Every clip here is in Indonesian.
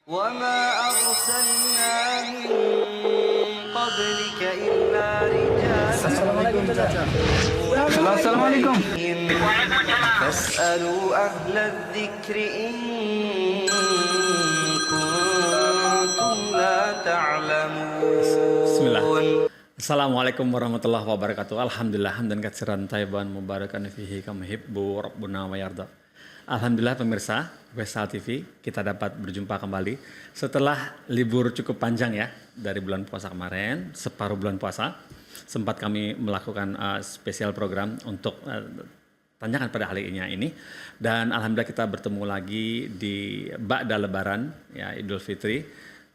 وما أرسلنا من قبلك إلا رجالا Assalamualaikum Caca. Assalamualaikum. فاسألوا أهل الذكر إن كنتم لا Bismillah. تعلمون. Assalamualaikum warahmatullahi wabarakatuh. Alhamdulillah hamdan katsiran thayyiban mubarakan fihi kama yuhibbu rabbuna wa yarda. Alhamdulillah pemirsa Wesal TV, kita dapat berjumpa kembali setelah libur cukup panjang ya dari bulan puasa kemarin, separuh bulan puasa. Sempat kami melakukan spesial program untuk tanyakan pada ahlinya ini, dan alhamdulillah kita bertemu lagi di Ba'da Lebaran ya, Idul Fitri,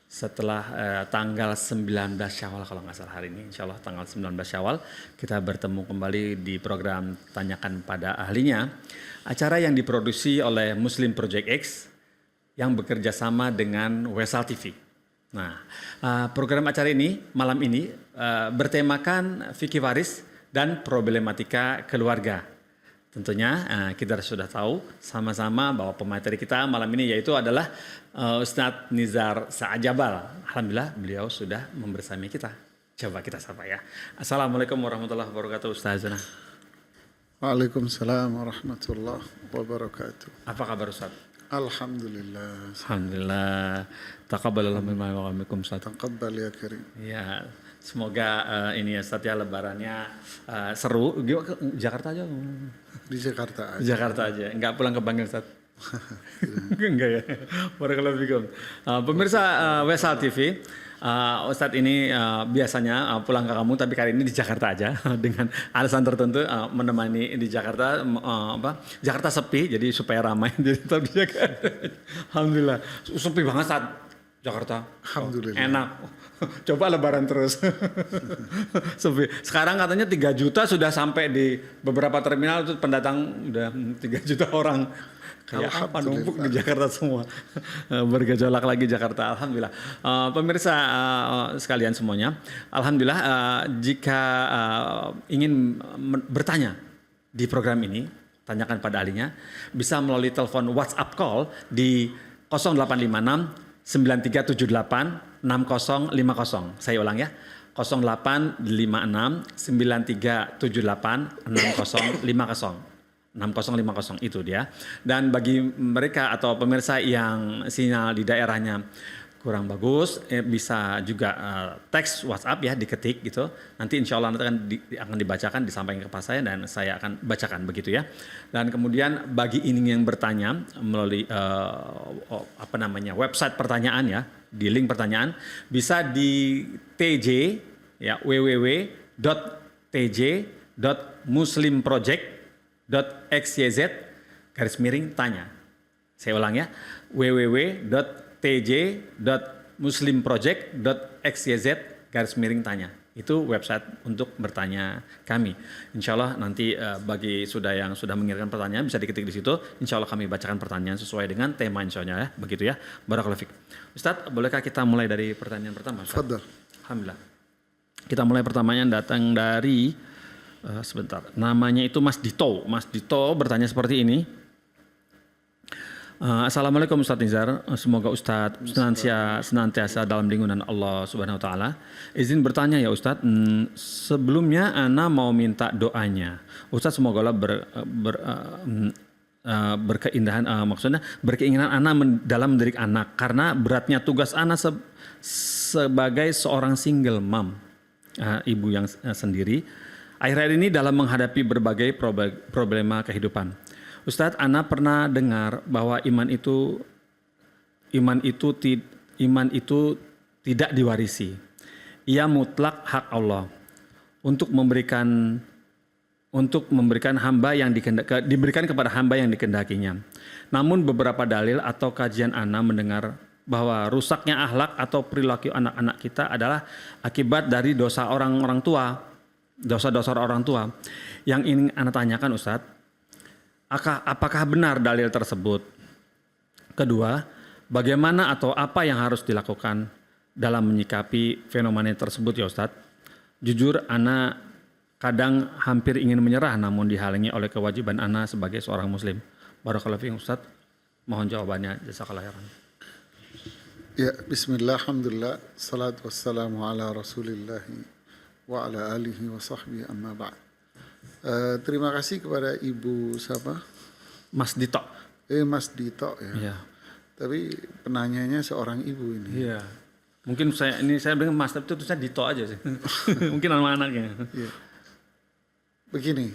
setelah tanggal 19 Syawal kalau nggak salah hari ini, insya Allah tanggal 19 Syawal kita bertemu kembali di program Tanyakan Pada Ahlinya, acara yang diproduksi oleh Muslim Project X yang bekerja sama dengan Wesal TV. Nah, program acara ini malam ini bertemakan fikih waris dan problematika keluarga. Tentunya kita sudah tahu sama-sama bahwa pemateri kita malam ini yaitu adalah Ustadz Nizar Sa'ajabal. Alhamdulillah beliau sudah membersamai kita. Coba kita sapa ya. Assalamualaikum warahmatullahi wabarakatuh Ustazana. Waalaikumsalam warahmatullahi wabarakatuh. Apa kabar Ustadz? Alhamdulillah. Alhamdulillah. Taqabbalallahu minna wa minkum Ustadz. Taqabbal ya karim. Ya, semoga ini ya Ustadz ya lebarannya seru. Jakarta aja. Di Jakarta aja. Jakarta aja, enggak pulang ke Bangil Ustadz. Enggak ya. Barakallahu fikum. Pemirsa Wesal TV, Ustadz ini biasanya pulang ke kamu, tapi kali ini di Jakarta aja dengan alasan tertentu menemani di Jakarta. Jakarta sepi, jadi supaya ramai jadi tetap di Jakarta. Alhamdulillah, sepi banget saat Jakarta. Alhamdulillah. Enak. Coba lebaran terus. Sepi. Sekarang katanya 3 juta sudah sampai di beberapa terminal itu pendatang udah 3 juta orang. Kayak apa numpuk di Jakarta semua. Bergejolak lagi Jakarta. Alhamdulillah. Pemirsa sekalian semuanya, alhamdulillah jika ingin bertanya di program ini, tanyakan pada ahlinya, bisa melalui telepon WhatsApp call di 0856 9378 6050. Saya ulang ya. 0856 9378 6050. 6050 itu dia. Dan bagi mereka atau pemirsa yang sinyal di daerahnya kurang bagus, bisa juga teks WhatsApp ya, diketik gitu. Nanti insya Allah nanti akan dibacakan, disampaikan kepada saya dan saya akan bacakan begitu ya. Dan kemudian bagi ini yang bertanya melalui website pertanyaan ya, di link pertanyaan bisa di TJ ya, www.tj.muslimproject.xyz_tanya. Saya ulang ya, www.tj.muslimproject.xyz_tanya. Itu website untuk bertanya kami. Insya Allah nanti bagi yang sudah mengirimkan pertanyaan bisa diketik di situ. Insya Allah kami bacakan pertanyaan sesuai dengan tema insya Allah ya. Begitu ya. Barakallahu fiik. Ustadz, bolehkah kita mulai dari pertanyaan pertama? Fadhal. Alhamdulillah. Kita mulai pertamanya datang dari sebentar. Namanya itu Mas Dito. Mas Dito bertanya seperti ini. Assalamualaikum Ustadz Nizar, semoga Ustadz senantiasa dalam lindungan Allah Subhanahu Wa Taala. Izin bertanya ya Ustadz, sebelumnya Ana mau minta doanya. Ustadz semoga Allah berkeindahan, maksudnya berkeinginan Ana dalam mendidik anak, karena beratnya tugas Ana sebagai seorang single mom, ibu yang sendiri. Akhir-akhir ini dalam menghadapi berbagai problema kehidupan. Ustadz, Ana pernah dengar bahwa iman itu tidak diwarisi. Ia mutlak hak Allah untuk memberikan hamba yang diberikan kepada hamba yang dikehendakinya. Namun beberapa dalil atau kajian Ana mendengar bahwa rusaknya akhlak atau perilaku anak-anak kita adalah akibat dari dosa orang tua. Dosa-dosa orang tua. Yang ingin Ana tanyakan Ustadz, apakah benar dalil tersebut? Kedua, bagaimana atau apa yang harus dilakukan dalam menyikapi fenomena tersebut ya Ustadz? Jujur, Ana kadang hampir ingin menyerah namun dihalangi oleh kewajiban Ana sebagai seorang muslim. Barakallahu fiikum Ustadz. Mohon jawabannya. Jazakallahu khairan. Ya, bismillah, alhamdulillah, salatu wassalamu ala rasulillah wa ala alihi wa sahbihi amma ba'd. Terima kasih kepada Ibu siapa? Mas Dito. Mas Dito ya. Iya. Tapi penanyanya seorang ibu ini. Iya. Mungkin saya bilang Mas, tapi itu saya Dito aja sih. Mungkin nama anaknya. Ya. Begini,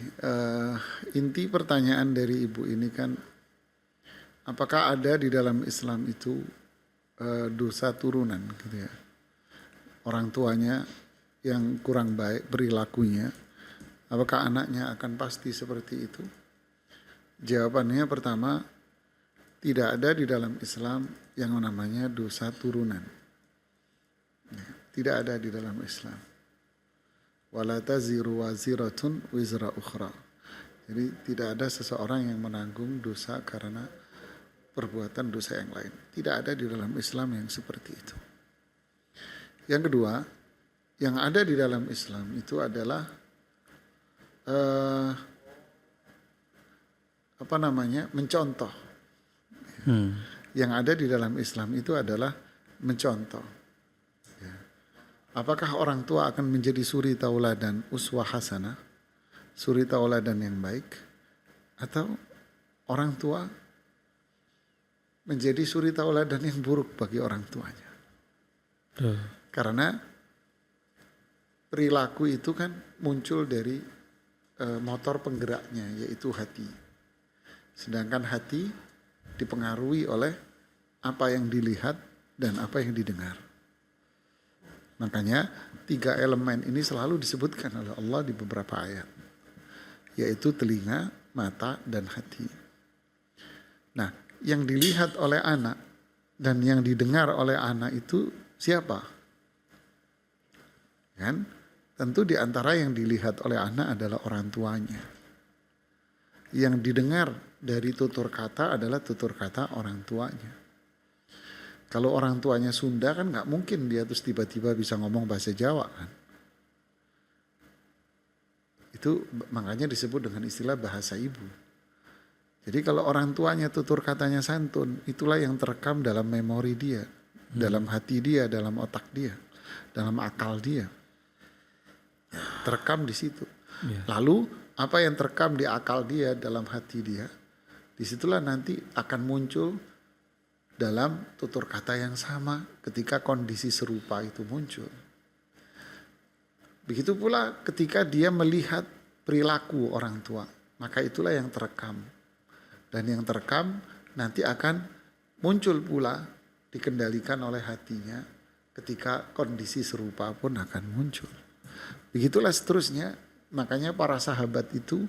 inti pertanyaan dari ibu ini kan, apakah ada di dalam Islam itu dosa turunan gitu ya? Orang tuanya yang kurang baik perilakunya, apakah anaknya akan pasti seperti itu? Jawabannya pertama, tidak ada di dalam Islam yang namanya dosa turunan. Ya, tidak ada di dalam Islam. Wala taziru waziratun wizra ukhra. Jadi tidak ada seseorang yang menanggung dosa karena perbuatan dosa yang lain. Tidak ada di dalam Islam yang seperti itu. Yang kedua, yang ada di dalam Islam itu adalah mencontoh. Yang ada di dalam Islam itu adalah mencontoh. Ya. Apakah orang tua akan menjadi suri tauladan uswah hasanah, suri tauladan yang baik, atau orang tua menjadi suri tauladan yang buruk bagi orang tuanya? Karena perilaku itu kan muncul dari motor penggeraknya, yaitu hati. Sedangkan hati dipengaruhi oleh apa yang dilihat dan apa yang didengar. Makanya 3 elemen ini selalu disebutkan oleh Allah di beberapa ayat, yaitu telinga, mata, dan hati. Nah, yang dilihat oleh anak dan yang didengar oleh anak itu siapa? Kan? Tentu di antara yang dilihat oleh anak adalah orang tuanya. Yang didengar dari tutur kata adalah tutur kata orang tuanya. Kalau orang tuanya Sunda kan nggak mungkin dia terus tiba-tiba bisa ngomong bahasa Jawa kan. Itu makanya disebut dengan istilah bahasa ibu. Jadi kalau orang tuanya tutur katanya santun, itulah yang terekam dalam memori dia, dalam hati dia, dalam otak dia, dalam akal dia. Terekam di situ. Lalu apa yang terekam di akal dia, dalam hati dia, disitulah nanti akan muncul dalam tutur kata yang sama ketika kondisi serupa itu muncul. Begitu pula ketika dia melihat perilaku orang tua, maka itulah yang terekam. Dan yang terekam nanti akan muncul pula, dikendalikan oleh hatinya ketika kondisi serupa pun akan muncul. Begitulah seterusnya, makanya para sahabat itu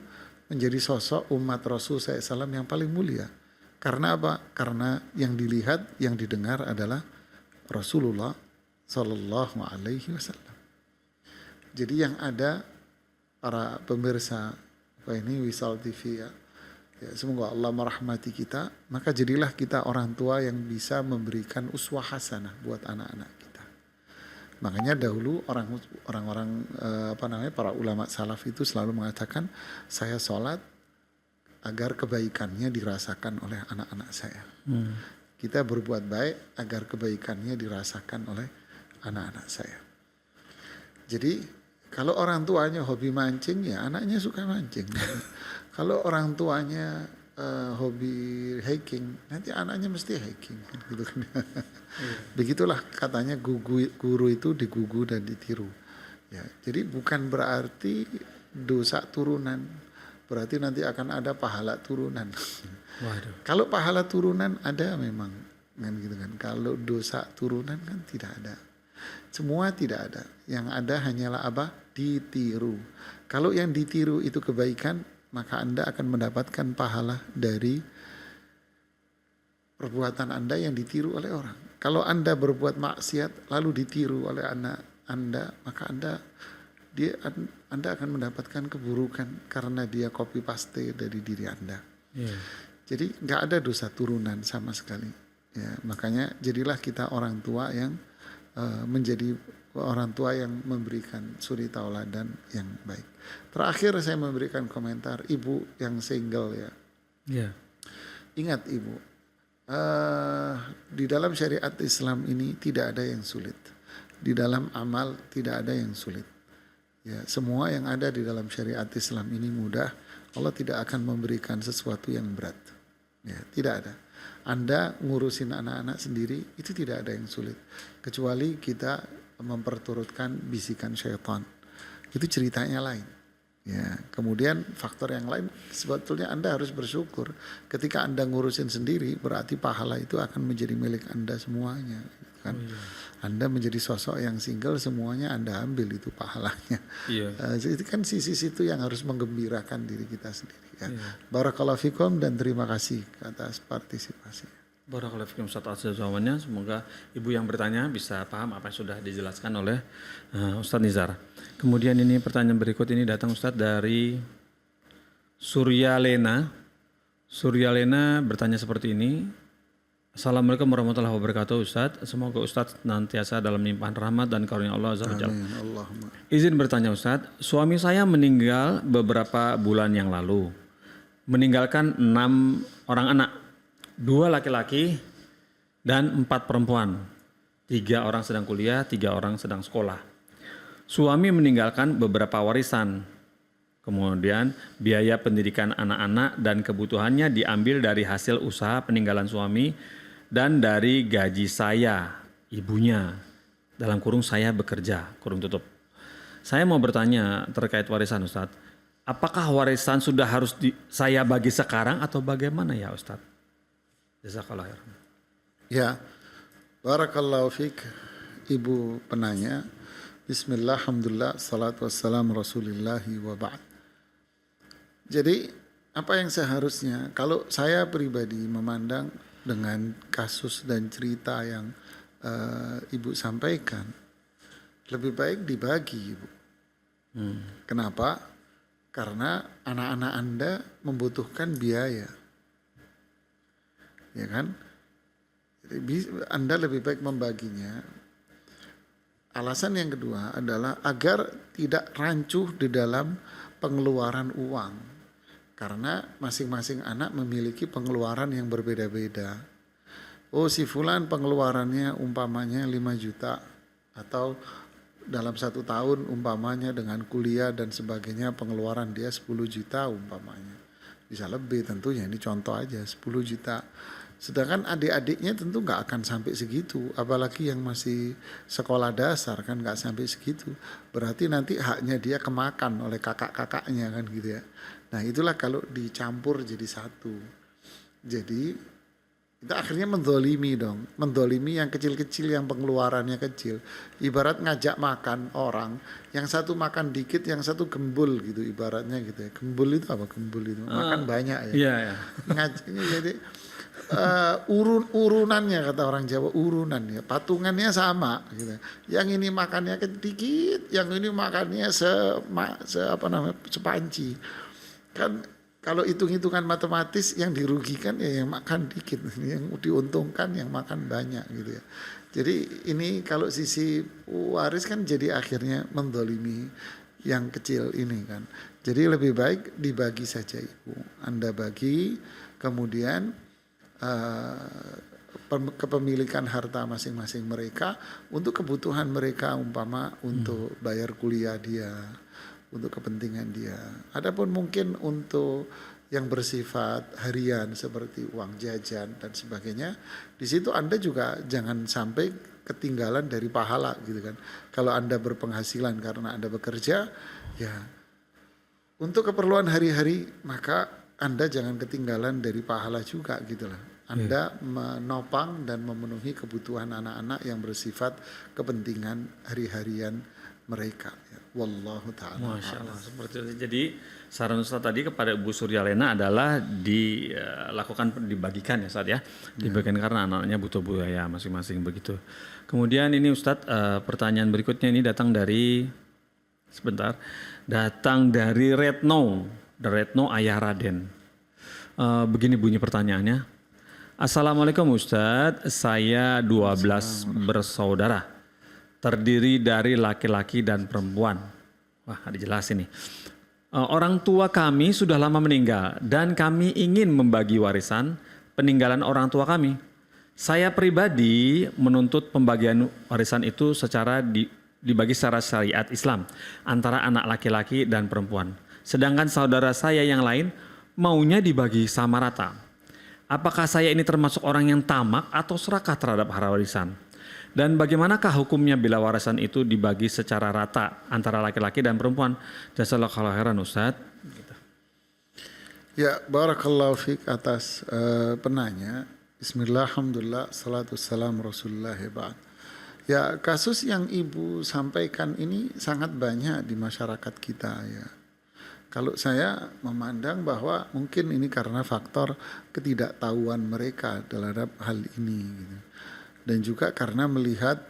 menjadi sosok umat Rasul SAW yang paling mulia. Karena apa? Karena yang dilihat, yang didengar adalah Rasulullah Sallallahu Alaihi Wasallam. Jadi yang ada para pemirsa Wisal TV ya, semoga Allah merahmati kita. Maka jadilah kita orang tua yang bisa memberikan uswah hasanah buat anak-anak kita. Makanya dahulu orang-orang para ulama salaf itu selalu mengatakan, saya sholat agar kebaikannya dirasakan oleh anak-anak saya. Kita berbuat baik agar kebaikannya dirasakan oleh anak-anak saya. Jadi kalau orang tuanya hobi mancing, ya anaknya suka mancing. Kalau orang tuanya hobi hiking, nanti anaknya mesti hiking. Gitu kan. Begitulah katanya guru itu digugu dan ditiru. Ya, jadi bukan berarti dosa turunan. Berarti nanti akan ada pahala turunan. Waduh. Kalau pahala turunan ada memang, kan gitu kan. Kalau dosa turunan kan tidak ada. Semua tidak ada. Yang ada hanyalah apa? Ditiru. Kalau yang ditiru itu kebaikan, maka Anda akan mendapatkan pahala dari perbuatan Anda yang ditiru oleh orang. Kalau Anda berbuat maksiat lalu ditiru oleh anak Anda, maka Anda akan mendapatkan keburukan karena dia copy paste dari diri Anda. Jadi nggak ada dosa turunan sama sekali. Ya, makanya jadilah kita orang tua yang menjadi orang tua yang memberikan suri tauladan yang baik. Terakhir saya memberikan komentar ibu yang single ya. Ingat ibu, Di dalam syariat Islam ini tidak ada yang sulit. Di dalam amal tidak ada yang sulit. Ya, semua yang ada di dalam syariat Islam ini mudah. Allah tidak akan memberikan sesuatu yang berat. Ya, tidak ada. Anda ngurusin anak-anak sendiri itu tidak ada yang sulit. Kecuali kita memperturutkan bisikan syaitan. Itu ceritanya lain. Ya, kemudian faktor yang lain sebetulnya Anda harus bersyukur. Ketika Anda ngurusin sendiri berarti pahala itu akan menjadi milik Anda semuanya, kan? Anda menjadi sosok yang single, semuanya Anda ambil itu pahalanya. Itu kan sisi situ yang harus menggembirakan diri kita sendiri. Ya. Barakallahu fikum dan terima kasih atas partisipasi. Barakallahu fikum Ustaz atas jawabannya. Semoga ibu yang bertanya bisa paham apa yang sudah dijelaskan oleh Ustaz Nizar. Kemudian ini pertanyaan berikut ini datang Ustaz dari Surya Lena. Surya Lena bertanya seperti ini. Assalamualaikum warahmatullahi wabarakatuh Ustaz. Semoga Ustaz nantiasa dalam limpahan rahmat dan karunia Allah Azza wa Jalla. Izin bertanya Ustaz, suami saya meninggal beberapa bulan yang lalu. Meninggalkan 6 orang anak. 2 laki-laki dan 4 perempuan. 3 orang sedang kuliah, 3 orang sedang sekolah. Suami meninggalkan beberapa warisan. Kemudian biaya pendidikan anak-anak dan kebutuhannya diambil dari hasil usaha peninggalan suami dan dari gaji saya, ibunya. Dalam kurung saya bekerja, kurung tutup. Saya mau bertanya terkait warisan Ustadz. Apakah warisan sudah harus saya bagi sekarang atau bagaimana ya Ustadz? Jazakallah khairan. Ya, barakallahu fiik ibu penanya. Bismillah, alhamdulillah, salatu wassalam rasulillahi wa ba'd. Jadi apa yang seharusnya, kalau saya pribadi memandang dengan kasus dan cerita yang ibu sampaikan, lebih baik dibagi ibu. Kenapa? Karena anak-anak Anda membutuhkan biaya. Ya kan? Jadi Anda lebih baik membaginya. Alasan yang kedua adalah agar tidak rancuh di dalam pengeluaran uang. Karena masing-masing anak memiliki pengeluaran yang berbeda-beda. Oh, si fulan pengeluarannya umpamanya 5 juta. Atau dalam 1 tahun umpamanya dengan kuliah dan sebagainya pengeluaran dia 10 juta umpamanya. Bisa lebih tentunya, ini contoh aja 10 juta. Sedangkan adik-adiknya tentu nggak akan sampai segitu, apalagi yang masih sekolah dasar kan nggak sampai segitu. Berarti nanti haknya dia kemakan oleh kakak-kakaknya kan gitu ya. Nah itulah kalau dicampur jadi satu. Jadi kita akhirnya mendolimi dong, mendolimi yang kecil-kecil yang pengeluarannya kecil. Ibarat ngajak makan orang, yang satu makan dikit, yang satu gembul gitu ibaratnya gitu ya. Gembul itu apa gembul itu? Makan banyak ya. Iya, iya. Jadi urunannya kata orang Jawa, urunan ya, patungannya sama gitu. Yang ini makannya sedikit, yang ini makannya sepanci. Kan kalau hitung-hitungan matematis yang dirugikan ya yang makan dikit, yang diuntungkan yang makan banyak gitu ya. Jadi ini kalau sisi waris kan jadi akhirnya mendolimi yang kecil ini kan. Jadi lebih baik dibagi saja ibu. Anda bagi, kemudian kepemilikan harta masing-masing mereka untuk kebutuhan mereka, umpama untuk bayar kuliah dia, untuk kepentingan dia. Adapun mungkin untuk yang bersifat harian seperti uang jajan dan sebagainya, di situ Anda juga jangan sampai ketinggalan dari pahala gitu kan. Kalau Anda berpenghasilan karena Anda bekerja, ya untuk keperluan hari-hari maka Anda jangan ketinggalan dari pahala juga gitu lah. Anda menopang dan memenuhi kebutuhan anak-anak yang bersifat kepentingan hari-harian mereka. Ya. Wallahu ta'ala. Masya Allah. Seperti itu. Jadi saran Ustaz tadi kepada Ibu Surya Lena adalah dibagikan ya Ustaz ya. Dibagikan karena anak-anaknya butuh biaya masing-masing begitu. Kemudian ini Ustaz pertanyaan berikutnya ini datang dari Retno Ayah Raden. Begini bunyi pertanyaannya. Assalamualaikum Ustadz, saya 12 bersaudara, terdiri dari laki-laki dan perempuan. Wah, dijelasin nih. Orang tua kami sudah lama meninggal dan kami ingin membagi warisan, peninggalan orang tua kami. Saya pribadi menuntut pembagian warisan itu dibagi secara syariat Islam antara anak laki-laki dan perempuan. Sedangkan saudara saya yang lain maunya dibagi sama rata. Apakah saya ini termasuk orang yang tamak atau serakah terhadap harta warisan? Dan bagaimanakah hukumnya bila warisan itu dibagi secara rata antara laki-laki dan perempuan? Jazakallahu khairan Ustaz. Ya, barakallahu fiik atas penanya. Bismillah, alhamdulillah, salatu salam rasulullah ba'd. Ya, kasus yang Ibu sampaikan ini sangat banyak di masyarakat kita ya. Kalau saya memandang bahwa mungkin ini karena faktor ketidaktahuan mereka terhadap hal ini gitu. Dan juga karena melihat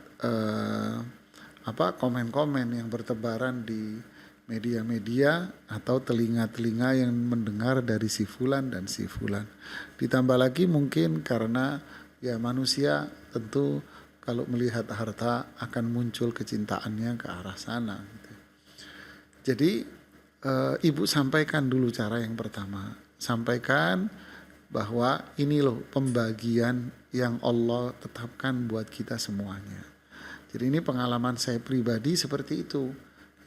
komen-komen yang bertebaran di media-media atau telinga-telinga yang mendengar dari si fulan dan si fulan. Ditambah lagi mungkin karena ya manusia tentu kalau melihat harta akan muncul kecintaannya ke arah sana gitu. Jadi Ibu sampaikan dulu cara yang pertama. Sampaikan bahwa ini loh pembagian yang Allah tetapkan buat kita semuanya. Jadi ini pengalaman saya pribadi seperti itu.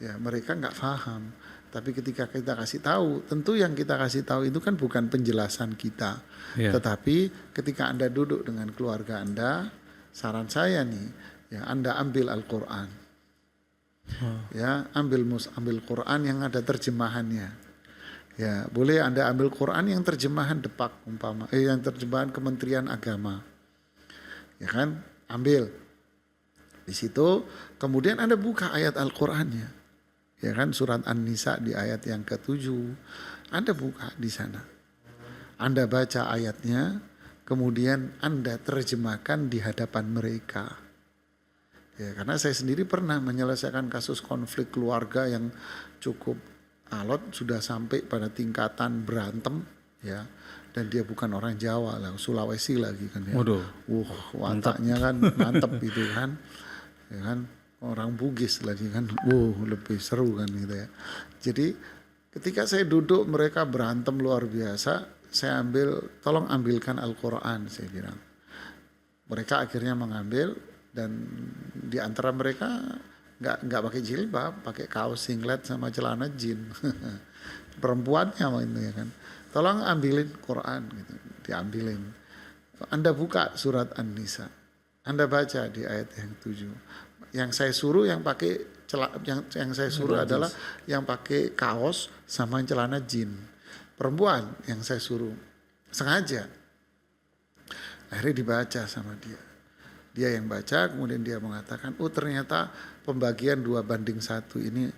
Ya, mereka nggak paham. Tapi ketika kita kasih tahu, tentu yang kita kasih tahu itu kan bukan penjelasan kita. Yeah. Tetapi ketika Anda duduk dengan keluarga Anda, saran saya nih, ya Anda ambil Al-Quran. Ya, ambil Quran yang ada terjemahannya. Ya, boleh Anda ambil Quran yang terjemahan Depak yang terjemahan Kementerian Agama. Ya kan? Ambil. Di situ kemudian Anda buka ayat Al-Qur'annya. Ya kan, surat An-Nisa di ayat yang ke-7. Anda buka di sana. Anda baca ayatnya, kemudian Anda terjemahkan di hadapan mereka. Ya, karena saya sendiri pernah menyelesaikan kasus konflik keluarga yang cukup alot, sudah sampai pada tingkatan berantem ya. Dan dia bukan orang Jawa lah, Sulawesi lagi kan ya. Waduh. Wataknya kan mantep itu kan. Ya kan, orang Bugis lagi kan. Lebih seru kan gitu ya. Jadi ketika saya duduk mereka berantem luar biasa, saya tolong ambilkan Al-Quran saya bilang. Mereka akhirnya mengambil dan di antara mereka nggak pakai jilbab, pakai kaos singlet sama celana jean. Perempuannya itu ya kan. Tolong ambilin Quran gitu, diambilin. Anda buka surat An-Nisa. Anda baca di ayat yang 7. Yang saya suruh yang pakai yang saya suruh adalah yang pakai kaos sama celana jean. Perempuan yang saya suruh sengaja. Akhirnya dibaca sama dia. Dia yang baca, kemudian dia mengatakan, oh ternyata pembagian 2:1 ini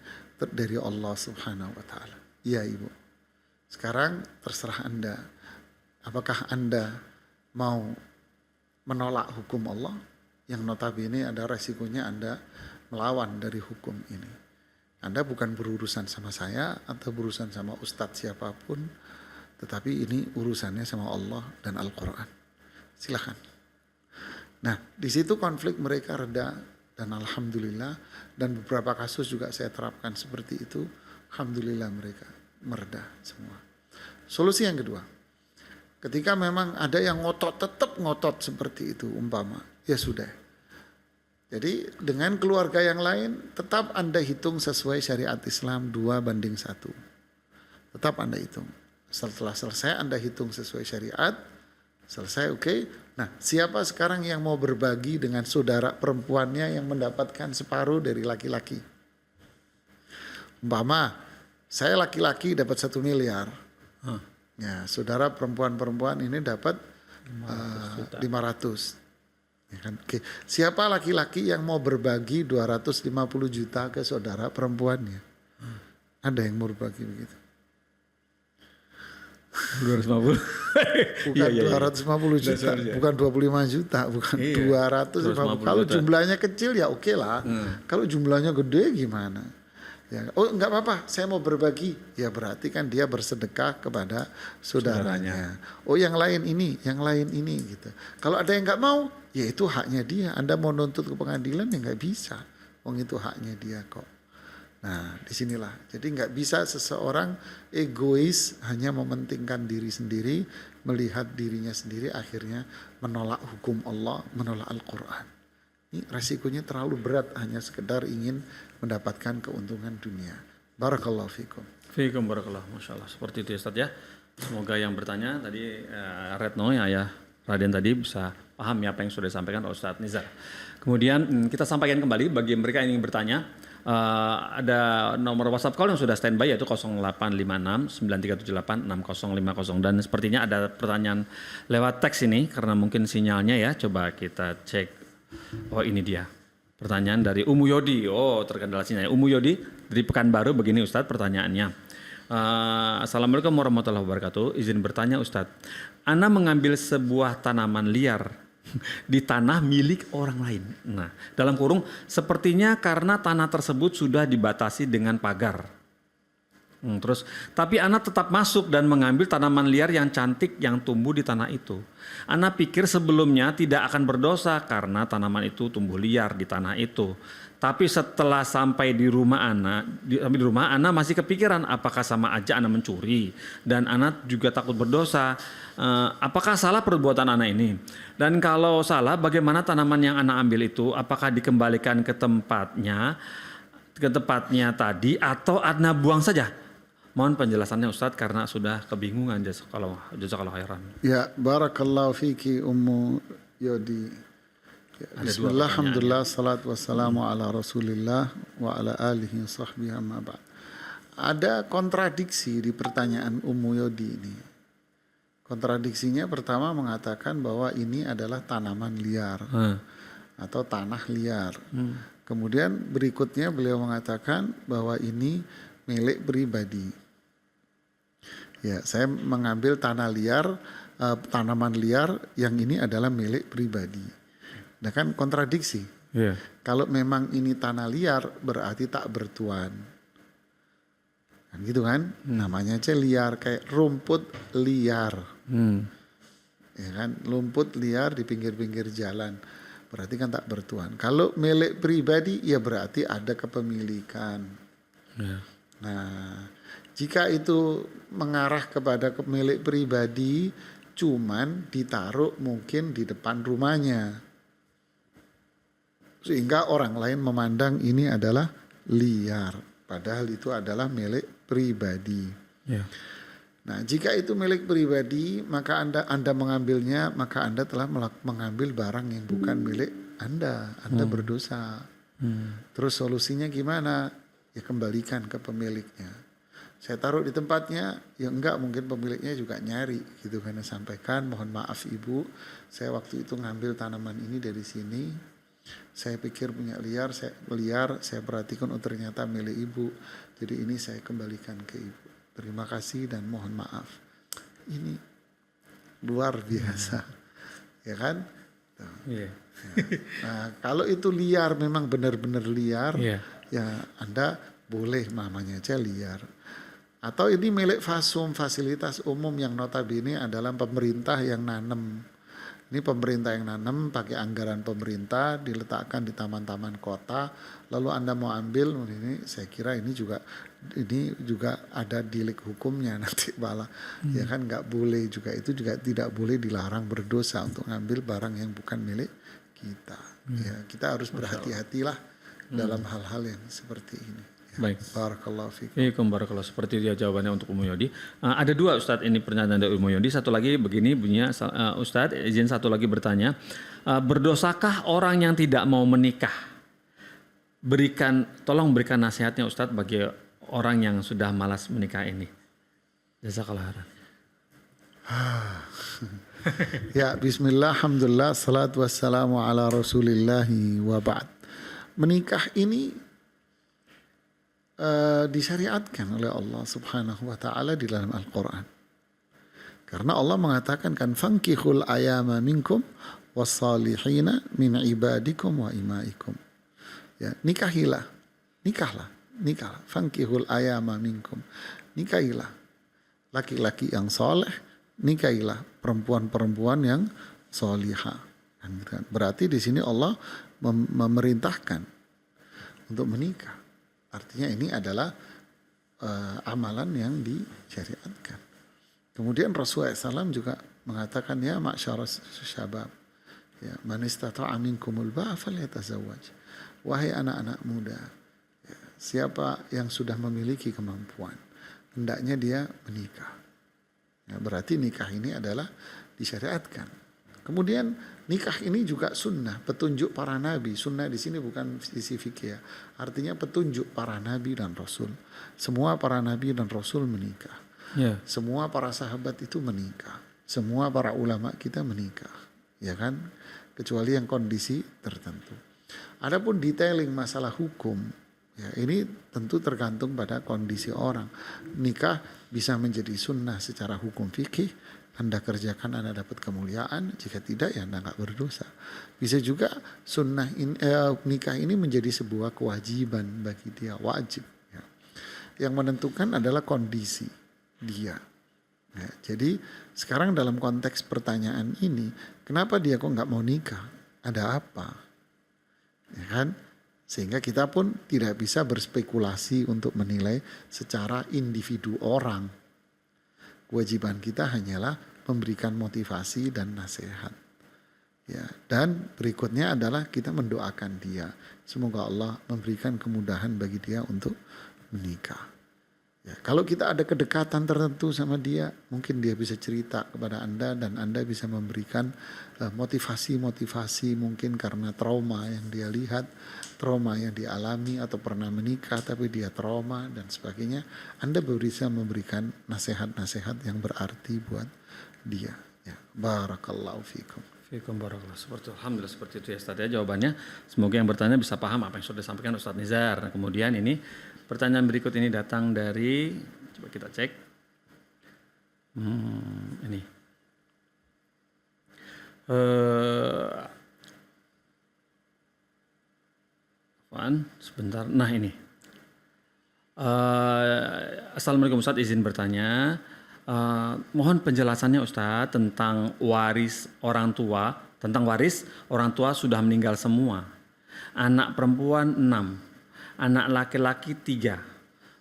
dari Allah Subhanahu wa Ta'ala. Iya Ibu. Sekarang terserah Anda. Apakah Anda mau menolak hukum Allah? Yang notabene ada resikonya Anda melawan dari hukum ini. Anda bukan berurusan sama saya atau berurusan sama ustadz siapapun. Tetapi ini urusannya sama Allah dan Al-Quran. Silakan. Nah, di situ konflik mereka reda dan alhamdulillah, dan beberapa kasus juga saya terapkan seperti itu. Alhamdulillah mereka mereda semua. Solusi yang kedua, ketika memang ada yang tetap ngotot seperti itu umpama, ya sudah. Jadi dengan keluarga yang lain tetap Anda hitung sesuai syariat Islam 2:1. Tetap Anda hitung. Setelah selesai Anda hitung sesuai syariat, selesai oke. Nah, siapa sekarang yang mau berbagi dengan saudara perempuannya yang mendapatkan separuh dari laki-laki? Umpama, saya laki-laki dapat 1 miliar. Ya, saudara perempuan-perempuan ini dapat 500. Ya kan? Oke. Siapa laki-laki yang mau berbagi 250 juta ke saudara perempuannya? Ada yang mau berbagi begitu? 250. Bukan 250 juta, bukan 25 juta, bukan 250. Kalau jumlahnya kecil ya oke lah. Kalau jumlahnya gede gimana? Ya, oh nggak apa-apa, saya mau berbagi. Ya berarti kan dia bersedekah kepada saudaranya. Oh yang lain ini gitu. Kalau ada yang nggak mau, ya itu haknya dia. Anda mau nuntut ke pengadilan ya nggak bisa. Wong itu haknya dia kok. Nah, disinilah. Jadi nggak bisa seseorang egois hanya mementingkan diri sendiri, melihat dirinya sendiri, akhirnya menolak hukum Allah, menolak Al-Quran. Ini resikonya terlalu berat hanya sekedar ingin mendapatkan keuntungan dunia. Barakallahu fikum. Fiikum barakallah, Masya Allah. Seperti itu ya Ustaz ya. Semoga yang bertanya tadi Retno ya Raden tadi bisa paham ya apa yang sudah disampaikan oleh Ustaz Nizar. Kemudian kita sampaikan kembali bagi mereka yang ingin bertanya. Ada nomor WhatsApp call yang sudah standby yaitu 0856 9378 6050 dan sepertinya ada pertanyaan lewat teks ini karena mungkin sinyalnya ya, coba kita cek. Oh ini dia pertanyaan dari Umu Yodi. Oh terkendala sinyalnya. Umu Yodi dari Pekanbaru, begini Ustadz pertanyaannya. Assalamualaikum warahmatullahi wabarakatuh. Izin bertanya Ustadz, Ana mengambil sebuah tanaman liar di tanah milik orang lain. Nah, dalam kurung sepertinya karena tanah tersebut sudah dibatasi dengan pagar. Terus, tapi Ana tetap masuk dan mengambil tanaman liar yang cantik yang tumbuh di tanah itu. Ana pikir sebelumnya tidak akan berdosa karena tanaman itu tumbuh liar di tanah itu. Tapi setelah sampai di rumah Ana masih kepikiran apakah sama aja Ana mencuri dan Ana juga takut berdosa. Apakah salah perbuatan Ana ini? Dan kalau salah, bagaimana tanaman yang Ana ambil itu? Apakah dikembalikan ke tempatnya tadi atau Ana buang saja? Mohon penjelasannya Ustadz karena sudah kebingungan. Jazakallahu khairan. Ya, barakallahu fiki Ummu Yodi. Ya, bismillah, alhamdulillah, salatu wassalamu ala rasulillah wa ala alihi wa sahbihi amma ba'd. Ada kontradiksi di pertanyaan Ummu Yodi ini. Kontradiksinya pertama mengatakan bahwa ini adalah tanaman liar atau tanah liar. Kemudian berikutnya beliau mengatakan bahwa ini milik pribadi. Ya, saya mengambil tanaman liar yang ini adalah milik pribadi. Nah kan kontradiksi. Yeah. Kalau memang ini tanah liar berarti tak bertuan. Kan gitu kan? Namanya aja liar, kayak rumput liar. Ya kan? Rumput liar di pinggir-pinggir jalan. Berarti kan tak bertuan. Kalau milik pribadi ya berarti ada kepemilikan. Yeah. Nah, jika itu mengarah kepada milik pribadi, cuman ditaruh mungkin di depan rumahnya. Sehingga orang lain memandang ini adalah liar. Padahal itu adalah milik pribadi. Yeah. Nah, jika itu milik pribadi, maka Anda mengambilnya, maka Anda telah mengambil barang yang bukan milik Anda. Anda berdosa. Terus solusinya gimana? Ya kembalikan ke pemiliknya. Saya taruh di tempatnya, ya enggak, mungkin pemiliknya juga nyari gitu. Karena sampaikan, mohon maaf Ibu, saya waktu itu ngambil tanaman ini dari sini. Saya pikir punya saya perhatikan ternyata milik Ibu. Jadi ini saya kembalikan ke Ibu. Terima kasih dan mohon maaf. Ini luar biasa. Ya kan? Yeah. Nah, kalau itu liar, memang benar-benar liar, ya Anda boleh namanya aja liar. Atau ini milik fasilitas umum yang notabene adalah pemerintah yang nanam. Ini pemerintah yang nanam pakai anggaran pemerintah, diletakkan di taman-taman kota, lalu Anda mau ambil, ini saya kira ini juga ada delik hukumnya nanti malah. Ya kan nggak boleh juga, itu juga tidak boleh dilarang berdosa untuk ngambil barang yang bukan milik kita. Ya, kita harus berhati-hatilah dalam hal-hal yang seperti ini. Baik. Barakallahu fiikum. Barakallahu. Seperti dia jawabannya untuk Ummu Yodi. Ada dua Ustadz ini pernyataan dari Ummu Yodi. Satu lagi begini bunyinya, Ustadz izin satu lagi bertanya. Berdosakah orang yang tidak mau menikah? Tolong berikan nasihatnya Ustadz bagi orang yang sudah malas menikah ini. Jazakallah khairan. Ya, bismillah, alhamdulillah, salatu wassalamu ala rasulillahi wa ba'd. Menikah ini disyariatkan oleh Allah Subhanahu wa taala di dalam Al-Qur'an. Karena Allah mengatakan kan fankihul ayama minkum wassalihina min ibadikum wa imaikum. Ya, nikahlah. Fankihul ayama minkum. Nikahilah laki-laki yang soleh, nikahilah perempuan-perempuan yang solihah. Berarti di sini Allah memerintahkan untuk menikah. Artinya ini adalah amalan yang disyariatkan. Kemudian Rasulullah SAW juga mengatakan ya ma'syaras syabab, ya man istata'a minkumul ba'a falyatazawwaj. Wahai anak-anak muda, ya, siapa yang sudah memiliki kemampuan, hendaknya dia menikah. Ya, berarti nikah ini adalah disyariatkan. Kemudian nikah ini juga sunnah, petunjuk para nabi. Sunnah di sini bukan sisi fikih ya. Artinya petunjuk para nabi dan rasul. Semua para nabi dan rasul menikah. Ya. Semua para sahabat itu menikah. Semua para ulama kita menikah. Ya kan? Kecuali yang kondisi tertentu. Adapun detailing masalah hukum, ya ini tentu tergantung pada kondisi orang. Nikah bisa menjadi sunnah secara hukum fikih. Anda kerjakan, Anda dapat kemuliaan. Jika tidak, ya Anda nggak berdosa. Bisa juga sunnah nikah ini menjadi sebuah kewajiban bagi dia, wajib. Ya. Yang menentukan adalah kondisi dia. Ya, jadi sekarang dalam konteks pertanyaan ini, kenapa dia kok nggak mau nikah? Ada apa? Ya kan? Sehingga kita pun tidak bisa berspekulasi untuk menilai secara individu orang. Kewajiban kita hanyalah memberikan motivasi dan nasihat. Ya, dan berikutnya adalah kita mendoakan dia. Semoga Allah memberikan kemudahan bagi dia untuk menikah. Ya, kalau kita ada kedekatan tertentu sama dia, mungkin dia bisa cerita kepada Anda dan Anda bisa memberikan motivasi-motivasi mungkin karena trauma yang dia lihat, trauma yang dialami atau pernah menikah tapi dia trauma dan sebagainya. Anda bisa memberikan nasihat-nasihat yang berarti buat dia. Ya, barakallahu fikum. Fikum barakallah. Alhamdulillah seperti itu ya Ustaz ya jawabannya. Semoga yang bertanya bisa paham apa yang sudah disampaikan Ustaz Nizar. Nah, kemudian ini pertanyaan berikut ini datang dari, coba kita cek. Ini. Sebentar. Nah ini. Assalamualaikum Ustaz, izin bertanya. Mohon penjelasannya Ustaz tentang waris orang tua sudah meninggal semua. Anak perempuan 6. Anak laki-laki 3.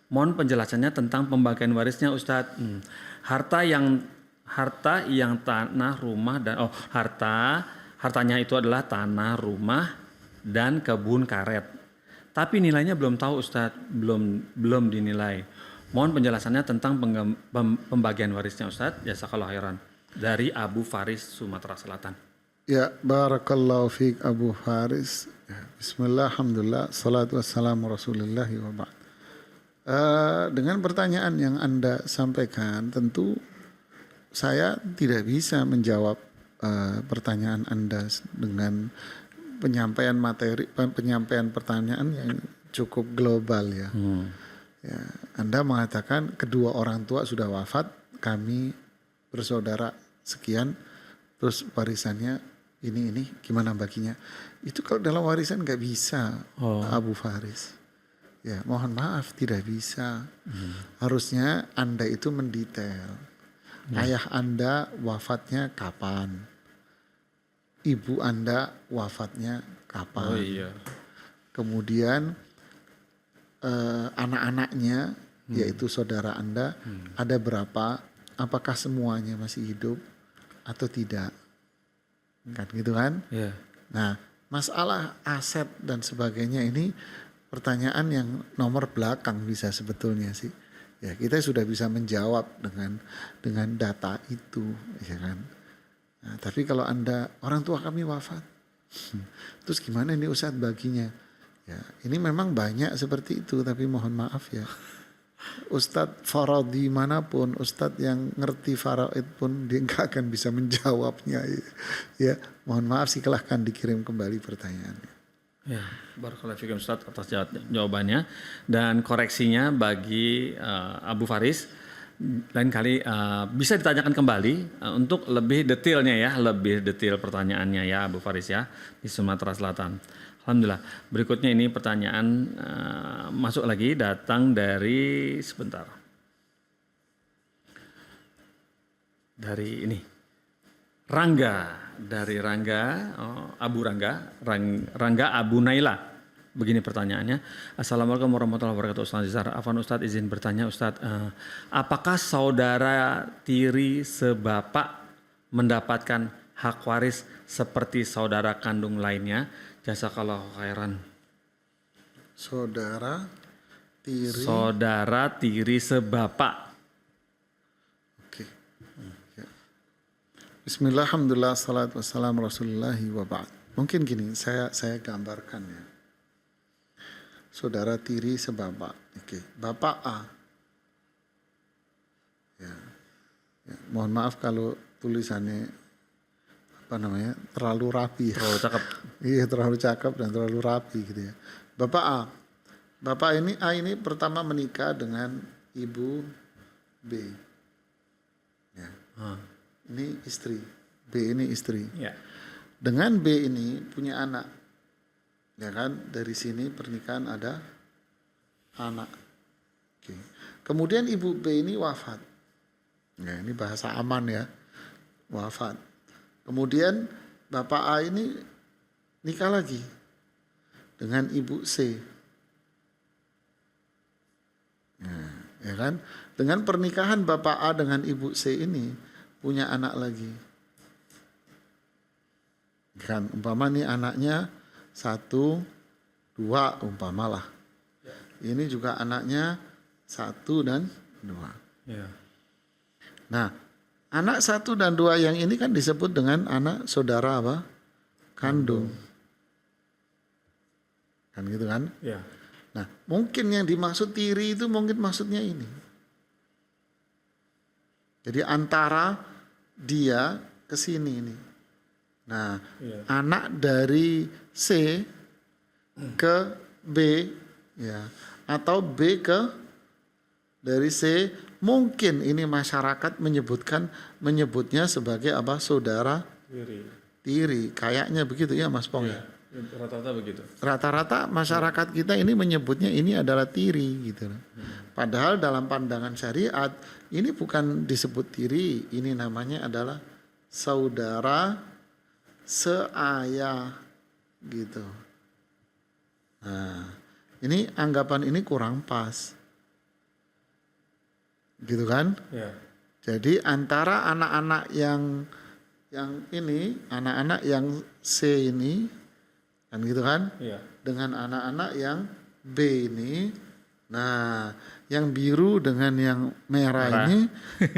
Mohon penjelasannya tentang pembagian warisnya Ustadz. Harta yang tanah rumah dan hartanya itu adalah tanah rumah dan kebun karet. Tapi nilainya belum tahu Ustadz, belum dinilai. Mohon penjelasannya tentang pembagian warisnya Ustadz. Jazakallahu khairan. Dari Abu Faris, Sumatera Selatan. Ya, barakallahu fiik Abu Faris. Bismillah, alhamdulillah, salatu wassalamu rasulillah wa ba'd. Dengan pertanyaan yang Anda sampaikan, tentu saya tidak bisa menjawab pertanyaan Anda dengan penyampaian pertanyaan yang cukup global ya. Ya, Anda mengatakan kedua orang tua sudah wafat, kami bersaudara sekian, terus warisannya ini gimana baginya? Itu kalau dalam warisan nggak bisa, Abu Faris. Ya, mohon maaf tidak bisa. Harusnya Anda itu mendetail. Ayah Anda wafatnya kapan? Ibu Anda wafatnya kapan? Oh iya. Kemudian anak-anaknya, yaitu saudara Anda, ada berapa? Apakah semuanya masih hidup atau tidak? Kan gitu kan? Yeah. Nah, masalah aset dan sebagainya ini pertanyaan yang nomor belakang bisa sebetulnya sih. Ya, kita sudah bisa menjawab dengan data itu, ya kan. Nah, tapi kalau Anda orang tua kami wafat, terus gimana ini Ustadz baginya? Ya, ini memang banyak seperti itu, tapi mohon maaf ya. Ustadz Faradi manapun, Ustadz yang ngerti faraid pun dia nggak akan bisa menjawabnya. Ya, mohon maaf silahkan dikirim kembali pertanyaannya. Ya, barakallahu fikum Ustaz atas jawabannya dan koreksinya bagi Abu Faris. Lain kali bisa ditanyakan kembali untuk lebih detailnya ya, lebih detail pertanyaannya ya Abu Faris ya di Sumatera Selatan. Alhamdulillah. Berikutnya ini pertanyaan masuk lagi datang dari sebentar. Dari ini. Rangga Abu Naila. Begini pertanyaannya. Assalamualaikum warahmatullahi wabarakatuh. Ustaz Azhar. Afwan Ustadz izin bertanya Ustadz, apakah saudara tiri sebapak mendapatkan hak waris seperti saudara kandung lainnya? Jazakallahu khairan. Saudara tiri sebapak. Oke. Ya. Bismillah, alhamdulillah, salatu wassalamu rasulillahi wa ba'd. Mungkin gini, saya gambarkan ya. Saudara tiri sebapak. Oke, bapak A. Ya. Mohon maaf kalau tulisannya terlalu rapi. Terlalu cakep. Iya, terlalu cakep dan terlalu rapi gitu ya. Bapak A. Bapak ini A ini pertama menikah dengan ibu B. Ya. Ini istri. B ini istri. Ya. Dengan B ini punya anak. Ya kan, dari sini pernikahan ada anak. Oke. Kemudian ibu B ini wafat. Ya, ini bahasa aman ya. Wafat. Kemudian bapak A ini nikah lagi dengan ibu C. Ya kan? Dengan pernikahan bapak A dengan ibu C ini punya anak lagi. Kan umpama nih anaknya 1, 2 umpamalah. Ini juga anaknya 1 dan 2. Ya. Nah, anak 1 dan 2 yang ini kan disebut dengan anak saudara apa? Kandung. Kan gitu kan? Ya. Nah, mungkin yang dimaksud tiri itu mungkin maksudnya ini. Jadi antara dia ke sini ini. Nah, anak dari C ke B ya, atau B ke dari C, mungkin ini masyarakat menyebutnya sebagai apa? Saudara tiri. Kayaknya begitu ya Mas Pong ya. Rata-rata begitu. Rata-rata masyarakat kita ini menyebutnya ini adalah tiri gitu. Padahal dalam pandangan syariat ini bukan disebut tiri, ini namanya adalah saudara seayah gitu. Nah, ini anggapan ini kurang pas. Gitu kan? Ya. Jadi antara anak-anak yang ini, anak-anak yang C ini kan gitu kan? Ya. Dengan anak-anak yang B ini. Nah, yang biru dengan yang merah.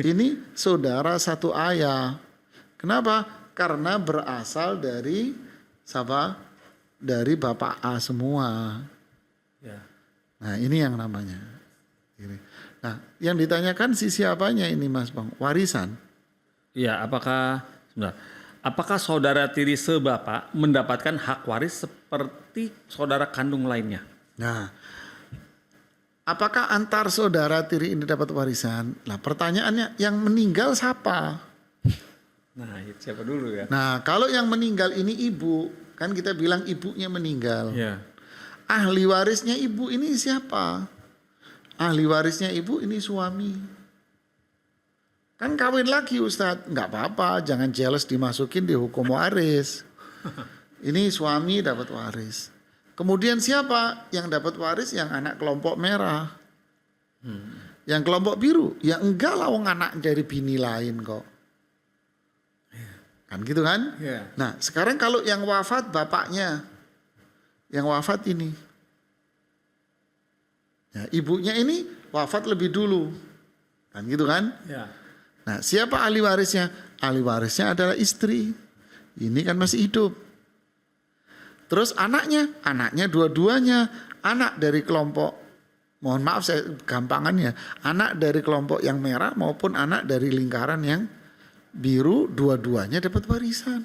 ini saudara satu ayah. Kenapa? Karena berasal dari siapa? Dari bapak A semua. Ya. Nah, ini yang namanya. Ini. Nah, yang ditanyakan sisi apanya ini Mas Bang? Warisan. Ya, apakah saudara tiri sebapak mendapatkan hak waris seperti saudara kandung lainnya? Nah, apakah antar saudara tiri ini dapat warisan? Nah, pertanyaannya yang meninggal siapa? Nah, siapa dulu ya? Nah, kalau yang meninggal ini ibu, kan kita bilang ibunya meninggal. Ya. Ahli warisnya ibu ini siapa? Ahli warisnya ibu ini suami. Kan kawin lagi Ustadz, nggak apa-apa, jangan jealous dimasukin di hukum waris. Ini suami dapat waris. Kemudian siapa yang dapat waris? Yang anak kelompok merah. Yang kelompok biru, ya enggak lah wong anak dari bini lain kok. Kan gitu kan? Yeah. Nah sekarang kalau yang wafat bapaknya, yang wafat ini, ya, ibunya ini wafat lebih dulu, kan gitu kan? Yeah. Nah siapa ahli warisnya? Ahli warisnya adalah istri, ini kan masih hidup. Terus anaknya dua-duanya anak dari kelompok, mohon maaf saya gampangannya, anak dari kelompok yang merah maupun anak dari lingkaran yang biru, dua-duanya dapat warisan.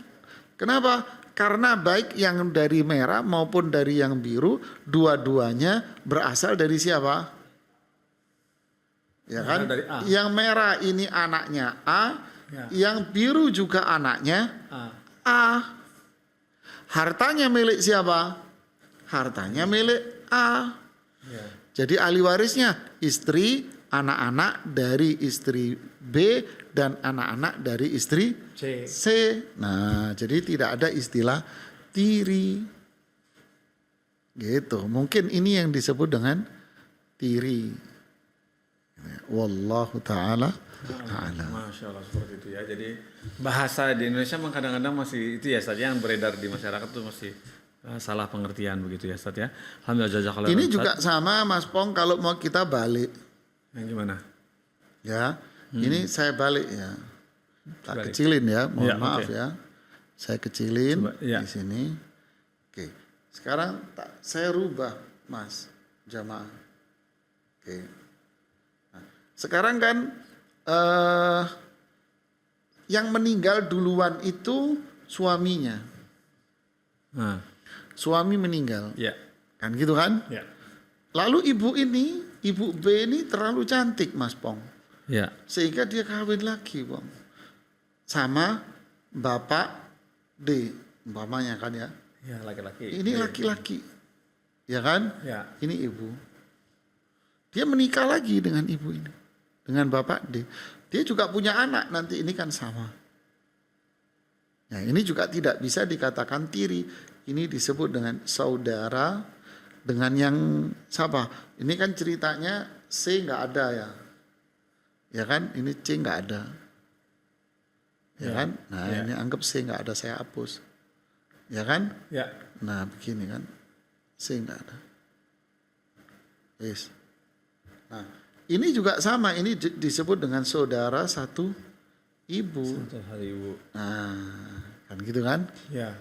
Kenapa? Karena baik yang dari merah maupun dari yang biru, dua-duanya berasal dari siapa? Ya kan? Dari A. Yang merah ini anaknya A, Ya. yang biru juga anaknya A. A. Hartanya milik siapa? Hartanya milik A. Ya. Jadi ahli warisnya istri, anak-anak dari istri B dan anak-anak dari istri C. Nah, jadi tidak ada istilah tiri. Gitu. Mungkin ini yang disebut dengan tiri. Wallahu ta'ala a'lam. Masya Allah seperti itu ya. Jadi bahasa di Indonesia memang kadang-kadang masih itu ya Ustaz, yang beredar di masyarakat itu masih salah pengertian begitu ya Ustaz ya. Alhamdulillah jazakallahu Ini khairan, juga Ustaz. sama Mas Pong kalau mau kita balik. Yang gimana? Ya, ini saya balik ya. Tak Balik. kecilin ya, mohon Ya, maaf oke. ya. Saya kecilin Coba, ya. di sini. Oke, sekarang saya rubah Mas, jamaah. Oke. Nah, sekarang kan yang meninggal duluan itu suaminya. Nah, Suami meninggal, ya, kan gitu kan? ya, Lalu ibu B ini terlalu cantik Mas Pong. ya, Sehingga dia kawin lagi Pong. Sama bapak D, umpamanya kan ya. ya laki-laki. Ini laki-laki. Ya kan? Ya, Ini ibu. Dia menikah lagi dengan ibu ini. Dengan bapak D. Dia juga punya anak nanti, ini kan sama. Nah ini juga tidak bisa dikatakan tiri. Ini disebut dengan saudara dengan yang siapa? Ini kan ceritanya C nggak ada ya. Ya kan? Ini C nggak ada. Ya kan? Nah Ya. ini anggap C nggak ada, saya hapus. Ya kan? ya, Nah begini kan. C nggak ada. Yes. Nah ini juga sama. Ini disebut dengan saudara satu ibu. Satu hari Ibu. Nah kan gitu kan. Ya,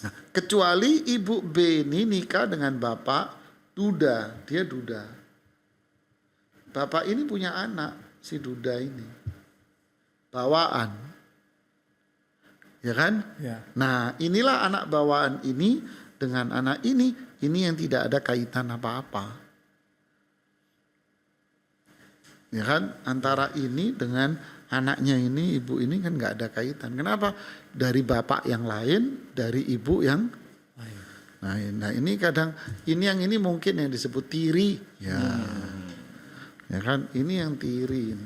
Nah, kecuali ibu B ini nikah dengan bapak duda, dia duda. Bapak ini punya anak, si duda ini. Bawaan. Ya kan? ya, Nah, inilah anak bawaan ini dengan anak ini yang tidak ada kaitan apa-apa. Ya kan? Antara ini dengan anaknya ini, ibu ini kan nggak ada kaitan. Kenapa? Dari bapak yang lain, dari ibu yang lain. Nah ini kadang yang ini mungkin yang disebut tiri. Ya kan? Ini yang tiri.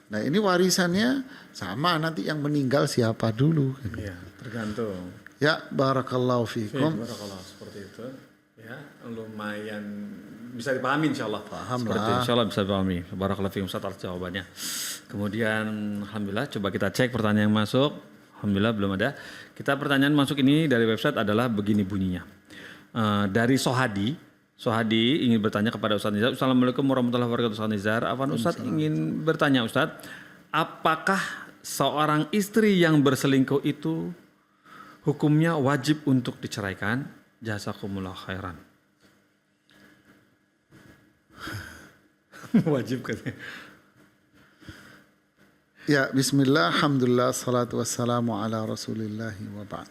Nah ini warisannya sama, nanti yang meninggal siapa dulu. ya, tergantung. Ya barakallahu fikum. Barakallah seperti itu. Ya, lumayan bisa dipahami insyaallah. Paham Seperti lah. insyaallah bisa dipahami. Barakallahu fikum Ustaz atas jawabannya. Kemudian alhamdulillah coba kita cek pertanyaan yang masuk. Alhamdulillah belum ada. Kita pertanyaan masuk ini dari website adalah begini bunyinya. Dari Sohadi ingin bertanya kepada Ustaz Nizar. Assalamualaikum warahmatullahi wabarakatuh Ustaz Nizar. Afwan Ustaz ingin bertanya Ustaz, apakah seorang istri yang berselingkuh itu hukumnya wajib untuk diceraikan? Jazakumullah khairan. Wajib katanya. Ya bismillah, alhamdulillah, salatu wassalamu ala rasulillahi wa ba'd.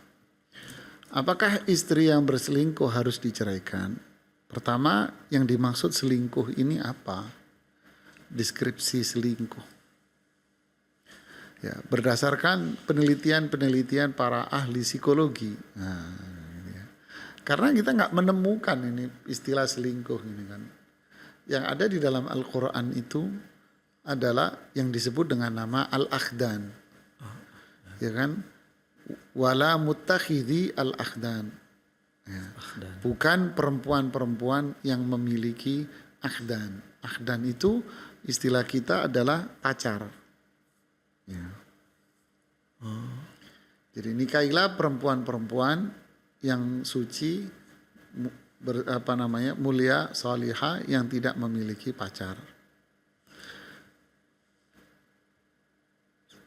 Apakah istri yang berselingkuh harus diceraikan? Pertama, yang dimaksud selingkuh ini apa? Deskripsi selingkuh. Ya, berdasarkan penelitian-penelitian para ahli psikologi. Nah, ini ya. Karena kita nggak menemukan ini istilah selingkuh ini kan. Yang ada di dalam Al-Quran itu adalah yang disebut dengan nama al-akhdan. Ya kan? Wala mutakhidhi al-akhdan. Ya. Bukan perempuan-perempuan yang memiliki akhdan. Akhdan itu istilah kita adalah pacar. Ya. Jadi nikahilah perempuan-perempuan yang suci, mulia, salihah yang tidak memiliki pacar.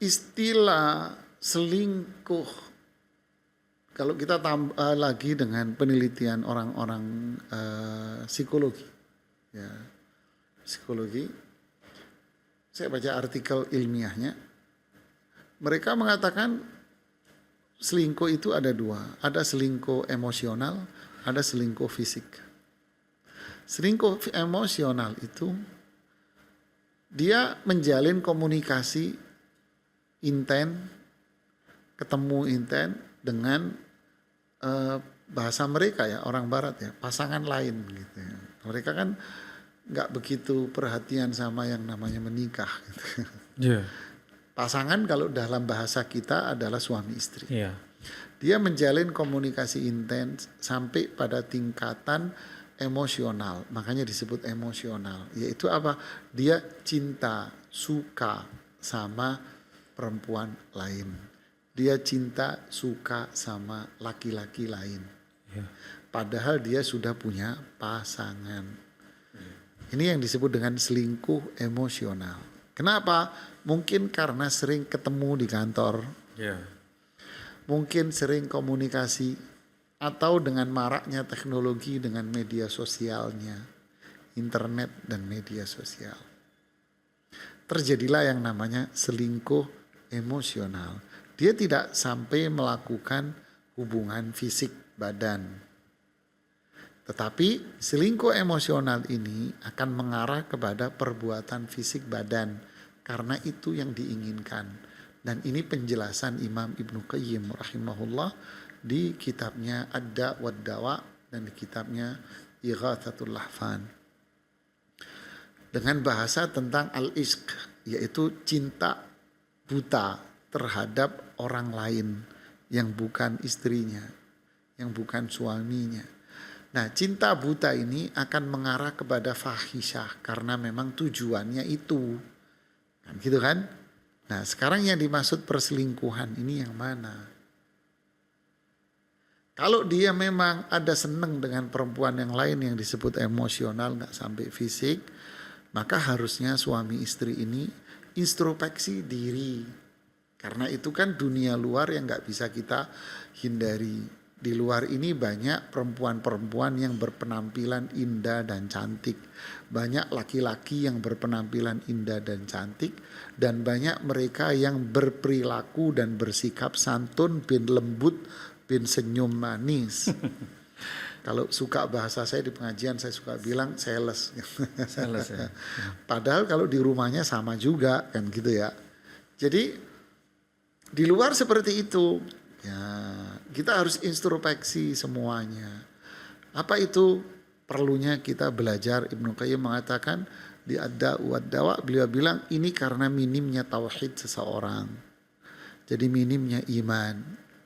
Istilah selingkuh, kalau kita tambah lagi dengan penelitian orang-orang psikologi, ya psikologi, saya baca artikel ilmiahnya, mereka mengatakan selingkuh itu ada dua, ada selingkuh emosional, ada selingkuh fisik. Selingkuh emosional itu dia menjalin komunikasi inten, ketemu inten dengan bahasa mereka ya, orang barat ya, pasangan lain gitu ya. Mereka kan nggak begitu perhatian sama yang namanya menikah gitu. Yeah. Pasangan kalau dalam bahasa kita adalah suami istri. Yeah. Dia menjalin komunikasi intens sampai pada tingkatan emosional. Makanya disebut emosional. Yaitu apa? Dia cinta, suka sama perempuan lain. Dia cinta, suka sama laki-laki lain. Padahal dia sudah punya pasangan. Ini yang disebut dengan selingkuh emosional. Kenapa? Mungkin karena sering ketemu di kantor. Mungkin sering komunikasi. Atau dengan maraknya teknologi dengan media sosialnya. Internet dan media sosial. Terjadilah yang namanya selingkuh emosional. Dia tidak sampai melakukan hubungan fisik badan. Tetapi selingkuh emosional ini akan mengarah kepada perbuatan fisik badan. Karena itu yang diinginkan. Dan ini penjelasan Imam Ibnu Qayyim rahimahullah di kitabnya Ad-Da' wad-Dawa dan di kitabnya Ighathatul Lahfan. Dengan bahasa tentang al-ishq, yaitu cinta buta terhadap orang lain yang bukan istrinya, yang bukan suaminya. Nah, cinta buta ini akan mengarah kepada fahisyah karena memang tujuannya itu. Kan gitu kan? Nah, sekarang yang dimaksud perselingkuhan ini yang mana? Kalau dia memang ada seneng dengan perempuan yang lain yang disebut emosional, nggak sampai fisik, maka harusnya suami istri ini introspeksi diri. Karena itu kan dunia luar yang nggak bisa kita hindari. Di luar ini banyak perempuan-perempuan yang berpenampilan indah dan cantik. Banyak laki-laki yang berpenampilan indah dan cantik. Dan banyak mereka yang berperilaku dan bersikap santun bin lembut bin senyum manis. Kalau suka bahasa saya di pengajian saya suka bilang sales. Sales ya. Padahal kalau di rumahnya sama juga kan gitu ya. Jadi di luar seperti itu. Ya, kita harus introspeksi semuanya. Apa itu? Perlunya kita belajar. Ibnu Qayyim mengatakan di Ad-Da' wad-Dawa, beliau bilang ini karena minimnya tauhid seseorang. Jadi minimnya iman,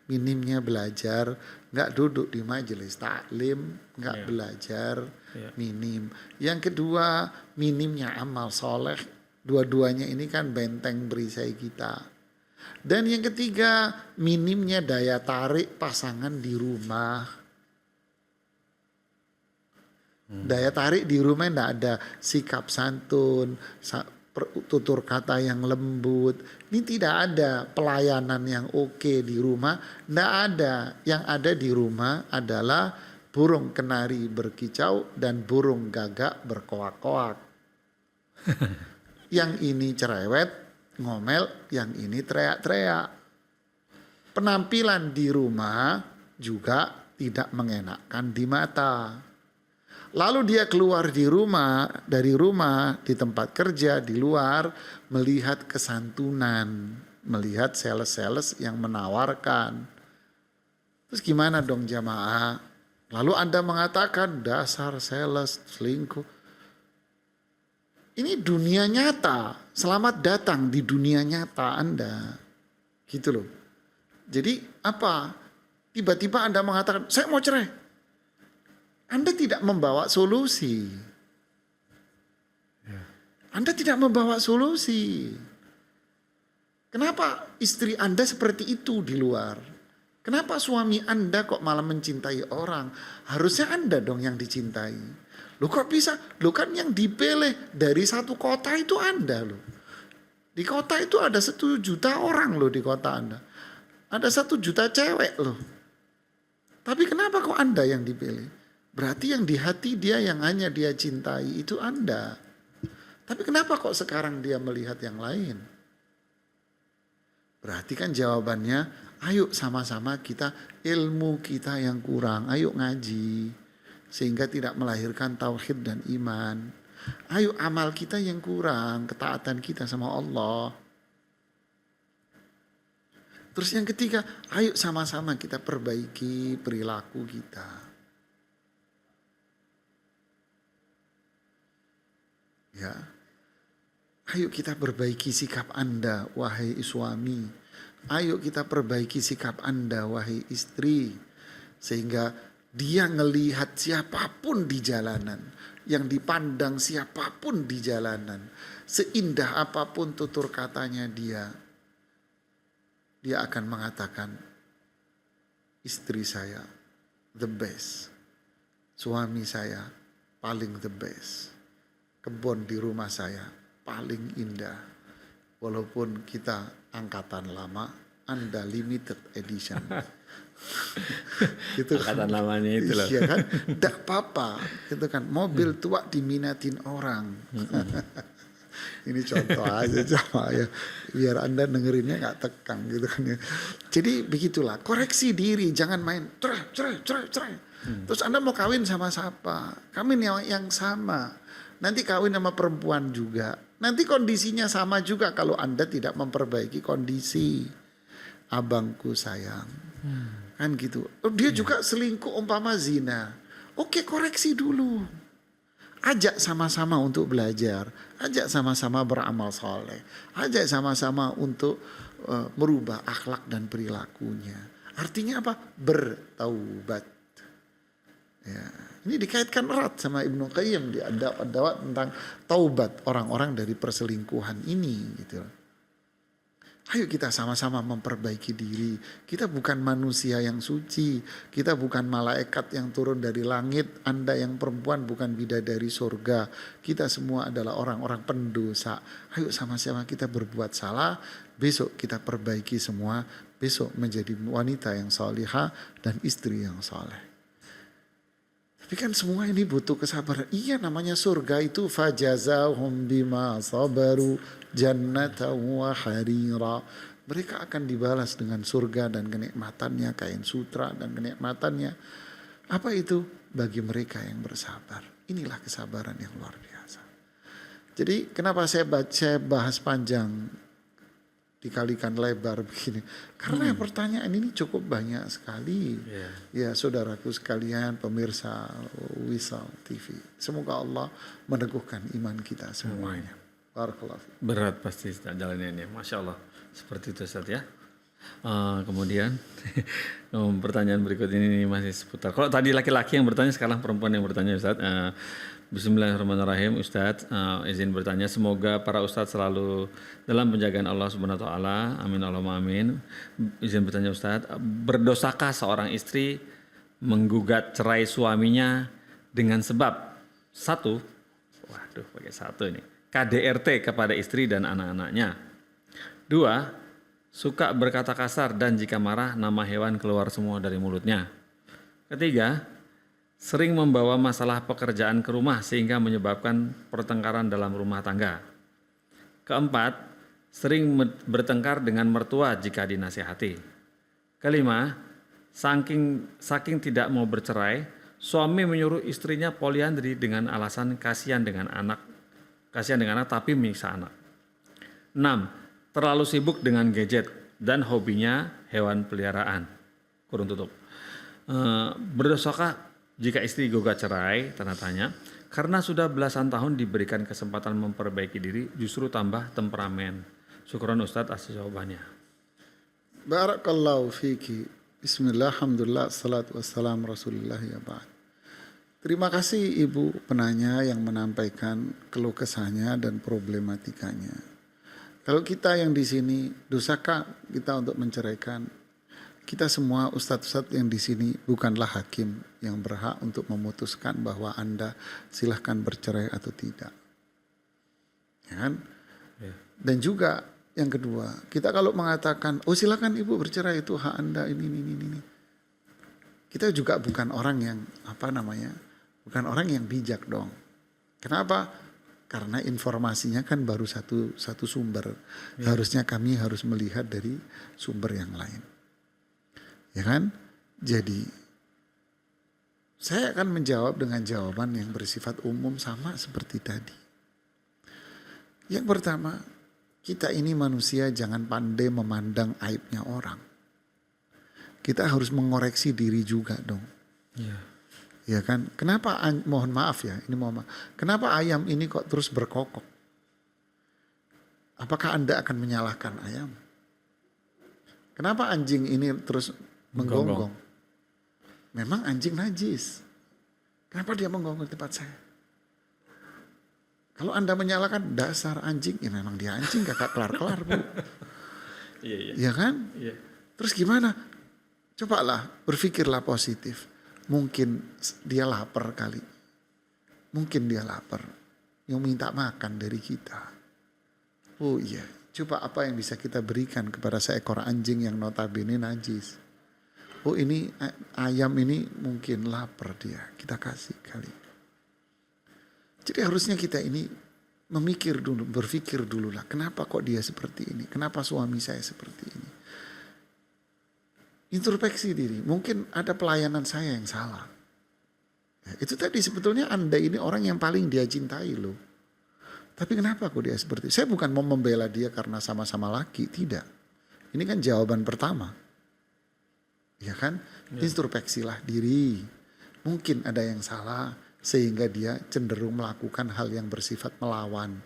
minimnya belajar, nggak duduk di majelis taklim, nggak belajar, minim. Yang kedua, minimnya amal soleh. Dua-duanya ini kan benteng perisai kita. Dan yang ketiga, minimnya daya tarik pasangan di rumah. Daya tarik di rumah tidak ada sikap santun, tutur kata yang lembut. Ini tidak ada pelayanan yang oke di rumah, tidak ada. Yang ada di rumah adalah burung kenari berkicau dan burung gagak berkoak-koak. Yang ini cerewet, ngomel, yang ini teriak-teriak. Penampilan di rumah juga tidak mengenakan di mata. Lalu dia keluar dari rumah, di tempat kerja, di luar, melihat kesantunan, melihat sales-sales yang menawarkan. Terus gimana dong jamaah? Lalu Anda mengatakan dasar sales selingkuh. Ini dunia nyata, selamat datang di dunia nyata Anda. Gitu loh. Jadi apa? Tiba-tiba Anda mengatakan, saya mau cerai. Anda tidak membawa solusi. Anda tidak membawa solusi. Kenapa istri Anda seperti itu di luar? Kenapa suami Anda kok malah mencintai orang? Harusnya Anda dong yang dicintai. Loh kok bisa? Loh kan yang dipilih dari satu kota itu Anda loh. Di kota itu ada 1 juta orang loh di kota Anda. Ada 1 juta cewek loh. Tapi kenapa kok Anda yang dipilih? Berarti yang di hati dia yang hanya dia cintai itu Anda. Tapi kenapa kok sekarang dia melihat yang lain? Berarti kan jawabannya, ayo sama-sama kita ilmu kita yang kurang. Ayo ngaji. Sehingga tidak melahirkan tauhid dan iman. Ayo amal kita yang kurang. Ketaatan kita sama Allah. Terus yang ketiga, ayo sama-sama kita perbaiki perilaku kita. Ya, ayo kita perbaiki sikap Anda, wahai suami. Ayo kita perbaiki sikap Anda wahai istri. Sehingga dia ngelihat siapapun di jalanan, yang dipandang siapapun di jalanan, seindah apapun tutur katanya dia akan mengatakan, istri saya the best, suami saya paling the best, kebun di rumah saya paling indah. Walaupun kita angkatan lama, Anda limited edition. Gitu Angkatan lamanya itu loh. Iya kan, tidak apa-apa. Itu kan mobil tua diminatin orang. Ini contoh aja coba ya, biar Anda dengerinnya nggak tegang gitu kan ya. Jadi begitulah, koreksi diri, jangan main cerai. Terus Anda mau kawin sama siapa? Kawin yang sama. Nanti kawin sama perempuan juga. Nanti kondisinya sama juga kalau Anda tidak memperbaiki kondisi. Abangku sayang. Kan gitu. Dia juga selingkuh umpama zina. Oke, koreksi dulu. Ajak sama-sama untuk belajar. Ajak sama-sama beramal soleh. Ajak sama-sama untuk merubah akhlak dan perilakunya. Artinya apa? Bertaubat. Ya, ini dikaitkan erat sama Ibnu Qayyim di Ad-Dawat tentang taubat orang-orang dari perselingkuhan ini gitu. Ayo kita sama-sama memperbaiki diri. Kita bukan manusia yang suci. Kita bukan malaikat yang turun dari langit. Anda yang perempuan bukan bidadari surga. Kita semua adalah orang-orang pendosa. Ayo sama-sama kita berbuat salah. Besok kita perbaiki semua. Besok menjadi wanita yang salihah dan istri yang saleh. Tapi kan semua ini butuh kesabaran. Iya, namanya surga itu fajazahum bima sabaru jannatan wa harira. Mereka akan dibalas dengan surga dan kenikmatannya, kain sutra dan kenikmatannya. Apa itu? Bagi mereka yang bersabar. Inilah kesabaran yang luar biasa. Jadi kenapa saya bahas panjang, dikalikan lebar begini? Karena pertanyaan ini cukup banyak sekali. Ya saudaraku sekalian, pemirsa Wisal TV. Semoga Allah meneguhkan iman kita semuanya. Barakallahu. Berat pasti jalanannya. Masya Allah. Seperti itu Ustaz ya. Kemudian pertanyaan berikut ini masih seputar. Kalau tadi laki-laki yang bertanya, sekarang perempuan yang bertanya Ustaz. Bismillahirrahmanirrahim Ustadz, izin bertanya, semoga para Ustadz selalu dalam penjagaan Allah Subhanahu wa taala. Amin Allahumma amin. Izin bertanya Ustadz, berdosakah seorang istri menggugat cerai suaminya dengan sebab satu, pakai satu ini, KDRT kepada istri dan anak-anaknya. Dua, suka berkata kasar dan jika marah nama hewan keluar semua dari mulutnya. Ketiga, sering membawa masalah pekerjaan ke rumah sehingga menyebabkan pertengkaran dalam rumah tangga. Keempat, sering bertengkar dengan mertua jika dinasihati. Kelima, saking tidak mau bercerai, suami menyuruh istrinya poliandri dengan alasan kasihan dengan anak tapi menyiksa anak. 6, terlalu sibuk dengan gadget dan hobinya hewan peliharaan. Kurung tutup. Berdosakah jika istri gugat cerai, tanda tanya, karena sudah belasan tahun diberikan kesempatan memperbaiki diri, justru tambah temperamen. Syukron Ustadz atas jawabannya. Barakallahu fiki. Bismillah, alhamdulillah, salatu wassalam rasulillah ya ba'd. Terima kasih Ibu penanya yang menyampaikan keluh kesahnya dan problematikanya. Kalau kita yang di sini, dosakah kita untuk menceraikan? Kita semua ustadz-ustadz yang di sini bukanlah hakim yang berhak untuk memutuskan bahwa Anda silahkan bercerai atau tidak. Ya kan? Dan juga yang kedua, kita kalau mengatakan, oh silakan Ibu bercerai, itu hak Anda, ini. Kita juga bukan orang yang bukan orang yang bijak dong. Kenapa? Karena informasinya kan baru satu sumber. Harusnya kami harus melihat dari sumber yang lain. Ya kan? Jadi saya akan menjawab dengan jawaban yang bersifat umum sama seperti tadi. Yang pertama, kita ini manusia jangan pandai memandang aibnya orang. Kita harus mengoreksi diri juga dong. Ya kan? Kenapa, mohon maaf ya, kenapa ayam ini kok terus berkokok? Apakah Anda akan menyalahkan ayam? Kenapa anjing ini terus menggonggong? Memang anjing najis. Kenapa dia menggonggong di tempat saya? Kalau Anda menyalahkan dasar anjing, ya memang dia anjing gak kelar-kelar Bu. Iya. Ya kan? Iya. Terus gimana? Cobalah berpikirlah positif. Mungkin dia lapar kali. Mungkin dia lapar. Yang minta makan dari kita. Oh iya, coba apa yang bisa kita berikan kepada seekor anjing yang notabene najis. Oh ini ayam ini mungkin lapar dia, kita kasih kali. Jadi harusnya kita ini memikir dulu, berpikir dulu lah. Kenapa kok dia seperti ini? Kenapa suami saya seperti ini? Introspeksi diri, mungkin ada pelayanan saya yang salah. Ya, itu tadi sebetulnya Anda ini orang yang paling dia cintai loh. Tapi kenapa kok dia seperti itu? Saya bukan mau membela dia karena sama-sama laki, tidak. Ini kan jawaban pertama. Ya kan? Introspeksilah diri. Mungkin ada yang salah sehingga dia cenderung melakukan hal yang bersifat melawan.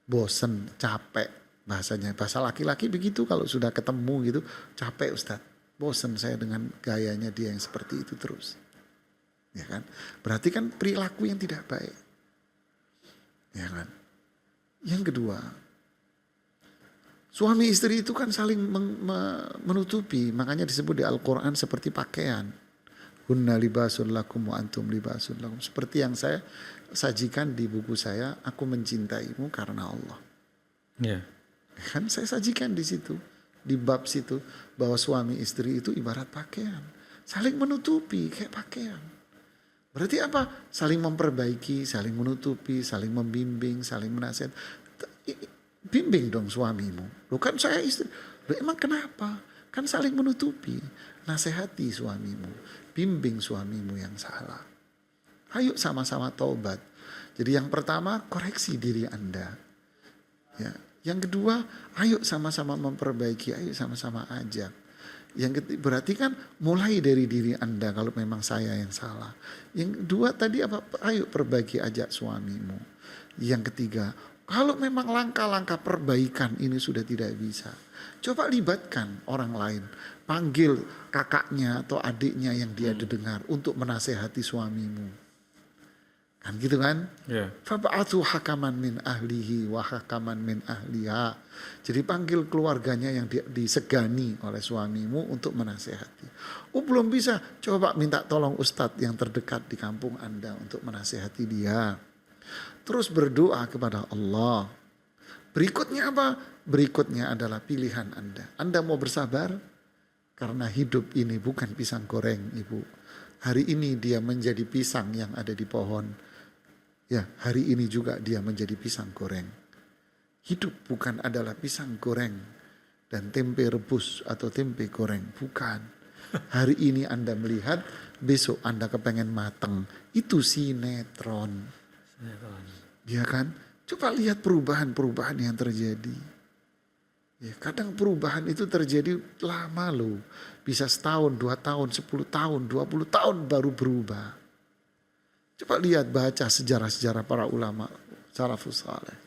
Bosen, capek bahasanya. Bahasa laki-laki begitu kalau sudah ketemu gitu, capek Ustadz. Bosen saya dengan gayanya dia yang seperti itu terus. Ya kan? Berarti kan perilaku yang tidak baik. Ya kan? Yang kedua, suami istri itu kan saling menutupi, makanya disebut di Al-Quran seperti pakaian. Hunna libasun lakum wa antum libasun lakum. Seperti yang saya sajikan di buku saya, aku mencintaimu karena Allah. Iya. Kan saya sajikan di situ, di bab situ, bahwa suami istri itu ibarat pakaian. Saling menutupi kayak pakaian. Berarti apa? Saling memperbaiki, saling menutupi, saling membimbing, saling menasihat. Bimbing dong suamimu. Loh kan saya istri. Loh emang kenapa? Kan saling menutupi. Nasihati suamimu. Bimbing suamimu yang salah. Ayo sama-sama taubat. Jadi yang pertama koreksi diri Anda. Ya. Yang kedua ayo sama-sama memperbaiki. Ayo sama-sama ajak. Yang ketiga, berarti kan mulai dari diri Anda kalau memang saya yang salah. Yang kedua tadi apa? Ayo perbaiki ajak suamimu. Yang ketiga, kalau memang langkah-langkah perbaikan ini sudah tidak bisa, coba libatkan orang lain. Panggil kakaknya atau adiknya yang dia dengar untuk menasehati suamimu. Kan gitu kan? Iya. Fab'athu hakaman min ahlihi wa hakaman min ahliha. Jadi panggil keluarganya yang disegani oleh suamimu untuk menasehati. Oh belum bisa, coba minta tolong ustadz yang terdekat di kampung Anda untuk menasehati dia. Terus berdoa kepada Allah. Berikutnya apa? Berikutnya adalah pilihan Anda. Anda mau bersabar? Karena hidup ini bukan pisang goreng Ibu. Hari ini dia menjadi pisang yang ada di pohon. Ya, hari ini juga dia menjadi pisang goreng. Hidup bukan adalah pisang goreng dan tempe rebus atau tempe goreng. Bukan. Hari ini Anda melihat, besok Anda kepengen mateng. Itu sinetron. Ya kan? Coba lihat perubahan-perubahan yang terjadi. Ya, kadang perubahan itu terjadi lama loh. Bisa setahun, 2 tahun, 10 tahun, 20 tahun baru berubah. Coba lihat baca sejarah-sejarah para ulama salafus saleh.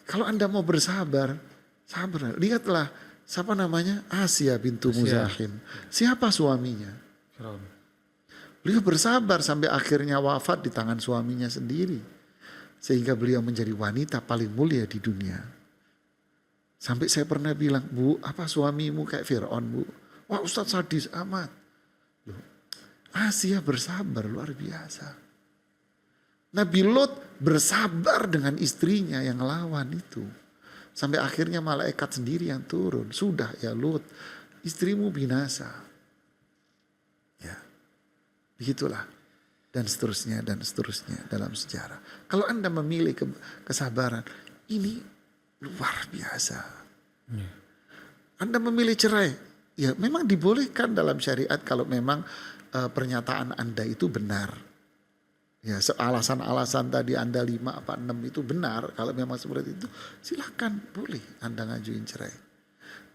Kalau Anda mau bersabar, sabar. Lihatlah siapa namanya? Asia bintu Muzahim. Siapa suaminya? Beliau bersabar sampai akhirnya wafat di tangan suaminya sendiri. Sehingga beliau menjadi wanita paling mulia di dunia. Sampai saya pernah bilang, Bu, apa suamimu kayak Fir'aun, Bu? Wah Ustadz sadis amat. Loh, Asia bersabar luar biasa. Nabi Lot bersabar dengan istrinya yang lawan itu. Sampai akhirnya malaikat sendiri yang turun. Sudah ya Lot, istrimu binasa. Ya, begitulah. Dan seterusnya dalam sejarah. Kalau Anda memilih kesabaran, ini luar biasa. Anda memilih cerai, ya memang dibolehkan dalam syariat kalau memang pernyataan Anda itu benar. Ya, alasan-alasan tadi Anda 5 apa 6 itu benar. Kalau memang seperti itu, silakan boleh Anda ngajuin cerai.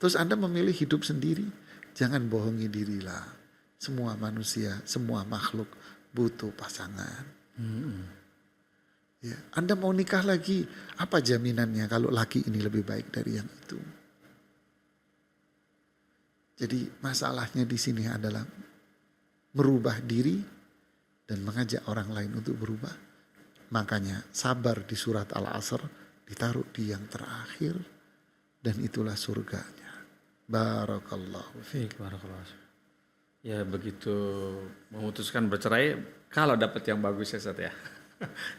Terus Anda memilih hidup sendiri, jangan bohongi dirilah. Semua manusia, semua makhluk butuh pasangan. Ya, Anda mau nikah lagi, apa jaminannya kalau laki ini lebih baik dari yang itu? Jadi masalahnya di sini adalah merubah diri dan mengajak orang lain untuk berubah. Makanya sabar di surat Al-Asr ditaruh di yang terakhir dan itulah surganya. Barakallahu fiik. Barakallah. Ya begitu memutuskan bercerai, kalau dapat yang bagus ya Ustaz ya.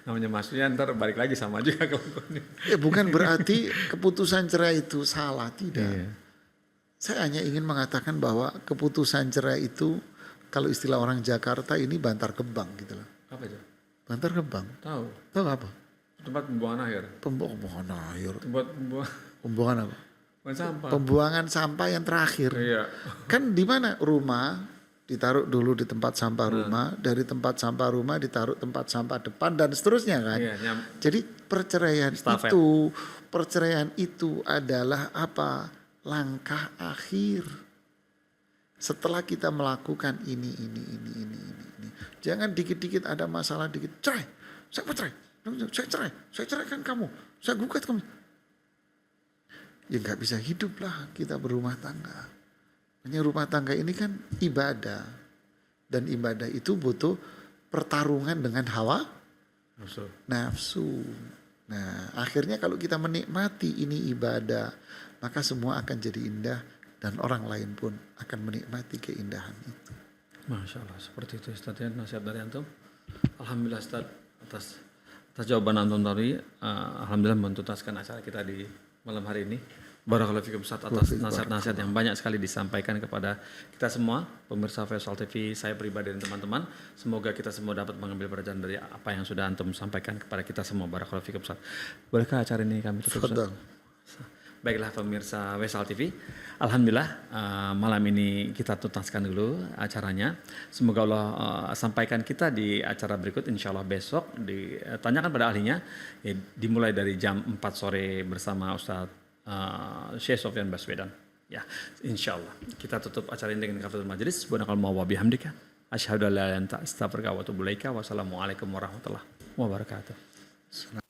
Namanya maksudnya ntar balik lagi sama juga kelakuannya. Bukan berarti keputusan cerai itu salah, tidak. Iya. Saya hanya ingin mengatakan bahwa keputusan cerai itu kalau istilah orang Jakarta ini bantar gebang gitu loh. Apa itu? Bantar gebang. Tahu. Tahu apa? Tempat pembuangan akhir. Pembuangan air. Tempat pembuangan Pembuangan apa? sampah. Pembuangan sampah yang terakhir. Iya. Kan di mana? Rumah ditaruh dulu di tempat sampah rumah, dari tempat sampah rumah ditaruh tempat sampah depan dan seterusnya kan. Iya, Jadi perceraian Stafet. itu adalah apa? Langkah akhir. Setelah kita melakukan ini. Jangan dikit-dikit ada masalah dikit, cerai, saya mau cerai, saya ceraikan kamu, saya gugat kamu. Ya nggak bisa hidup lah kita berumah tangga. Hanya rumah tangga ini kan ibadah. Dan ibadah itu butuh pertarungan dengan hawa nafsu. Nah akhirnya kalau kita menikmati ini ibadah, maka semua akan jadi indah dan orang lain pun akan menikmati keindahan itu. Masya Allah, seperti itu Ustaz ya, nasihat dari Antum. Alhamdulillah Ustaz atas jawaban Antum tadi. Alhamdulillah menuntaskan acara kita di malam hari ini. Barakallahu fikum Ustaz atas nasihat-nasihat yang banyak sekali disampaikan kepada kita semua, pemirsa Faisal TV, saya pribadi dan teman-teman. Semoga kita semua dapat mengambil pelajaran dari apa yang sudah Antum sampaikan kepada kita semua. Barakallahu fikum Ustaz. Bolehkah acara ini kami tutup Ustaz? Baiklah pemirsa Faisal TV, alhamdulillah malam ini kita tuntaskan dulu acaranya. Semoga Allah sampaikan kita di acara berikut, insya Allah besok ditanyakan pada ahlinya, dimulai dari jam 4 sore bersama Ustadz Syekh Sofyan Baswedan. Ya, insya Allah kita tutup acara ini dengan kafaratul majelis. Subhanakallahumma wa bihamdika asyhadu an la ilaha illa anta astaghfiruka wa atubu ilaika. Wassalamualaikum warahmatullahi wabarakatuh.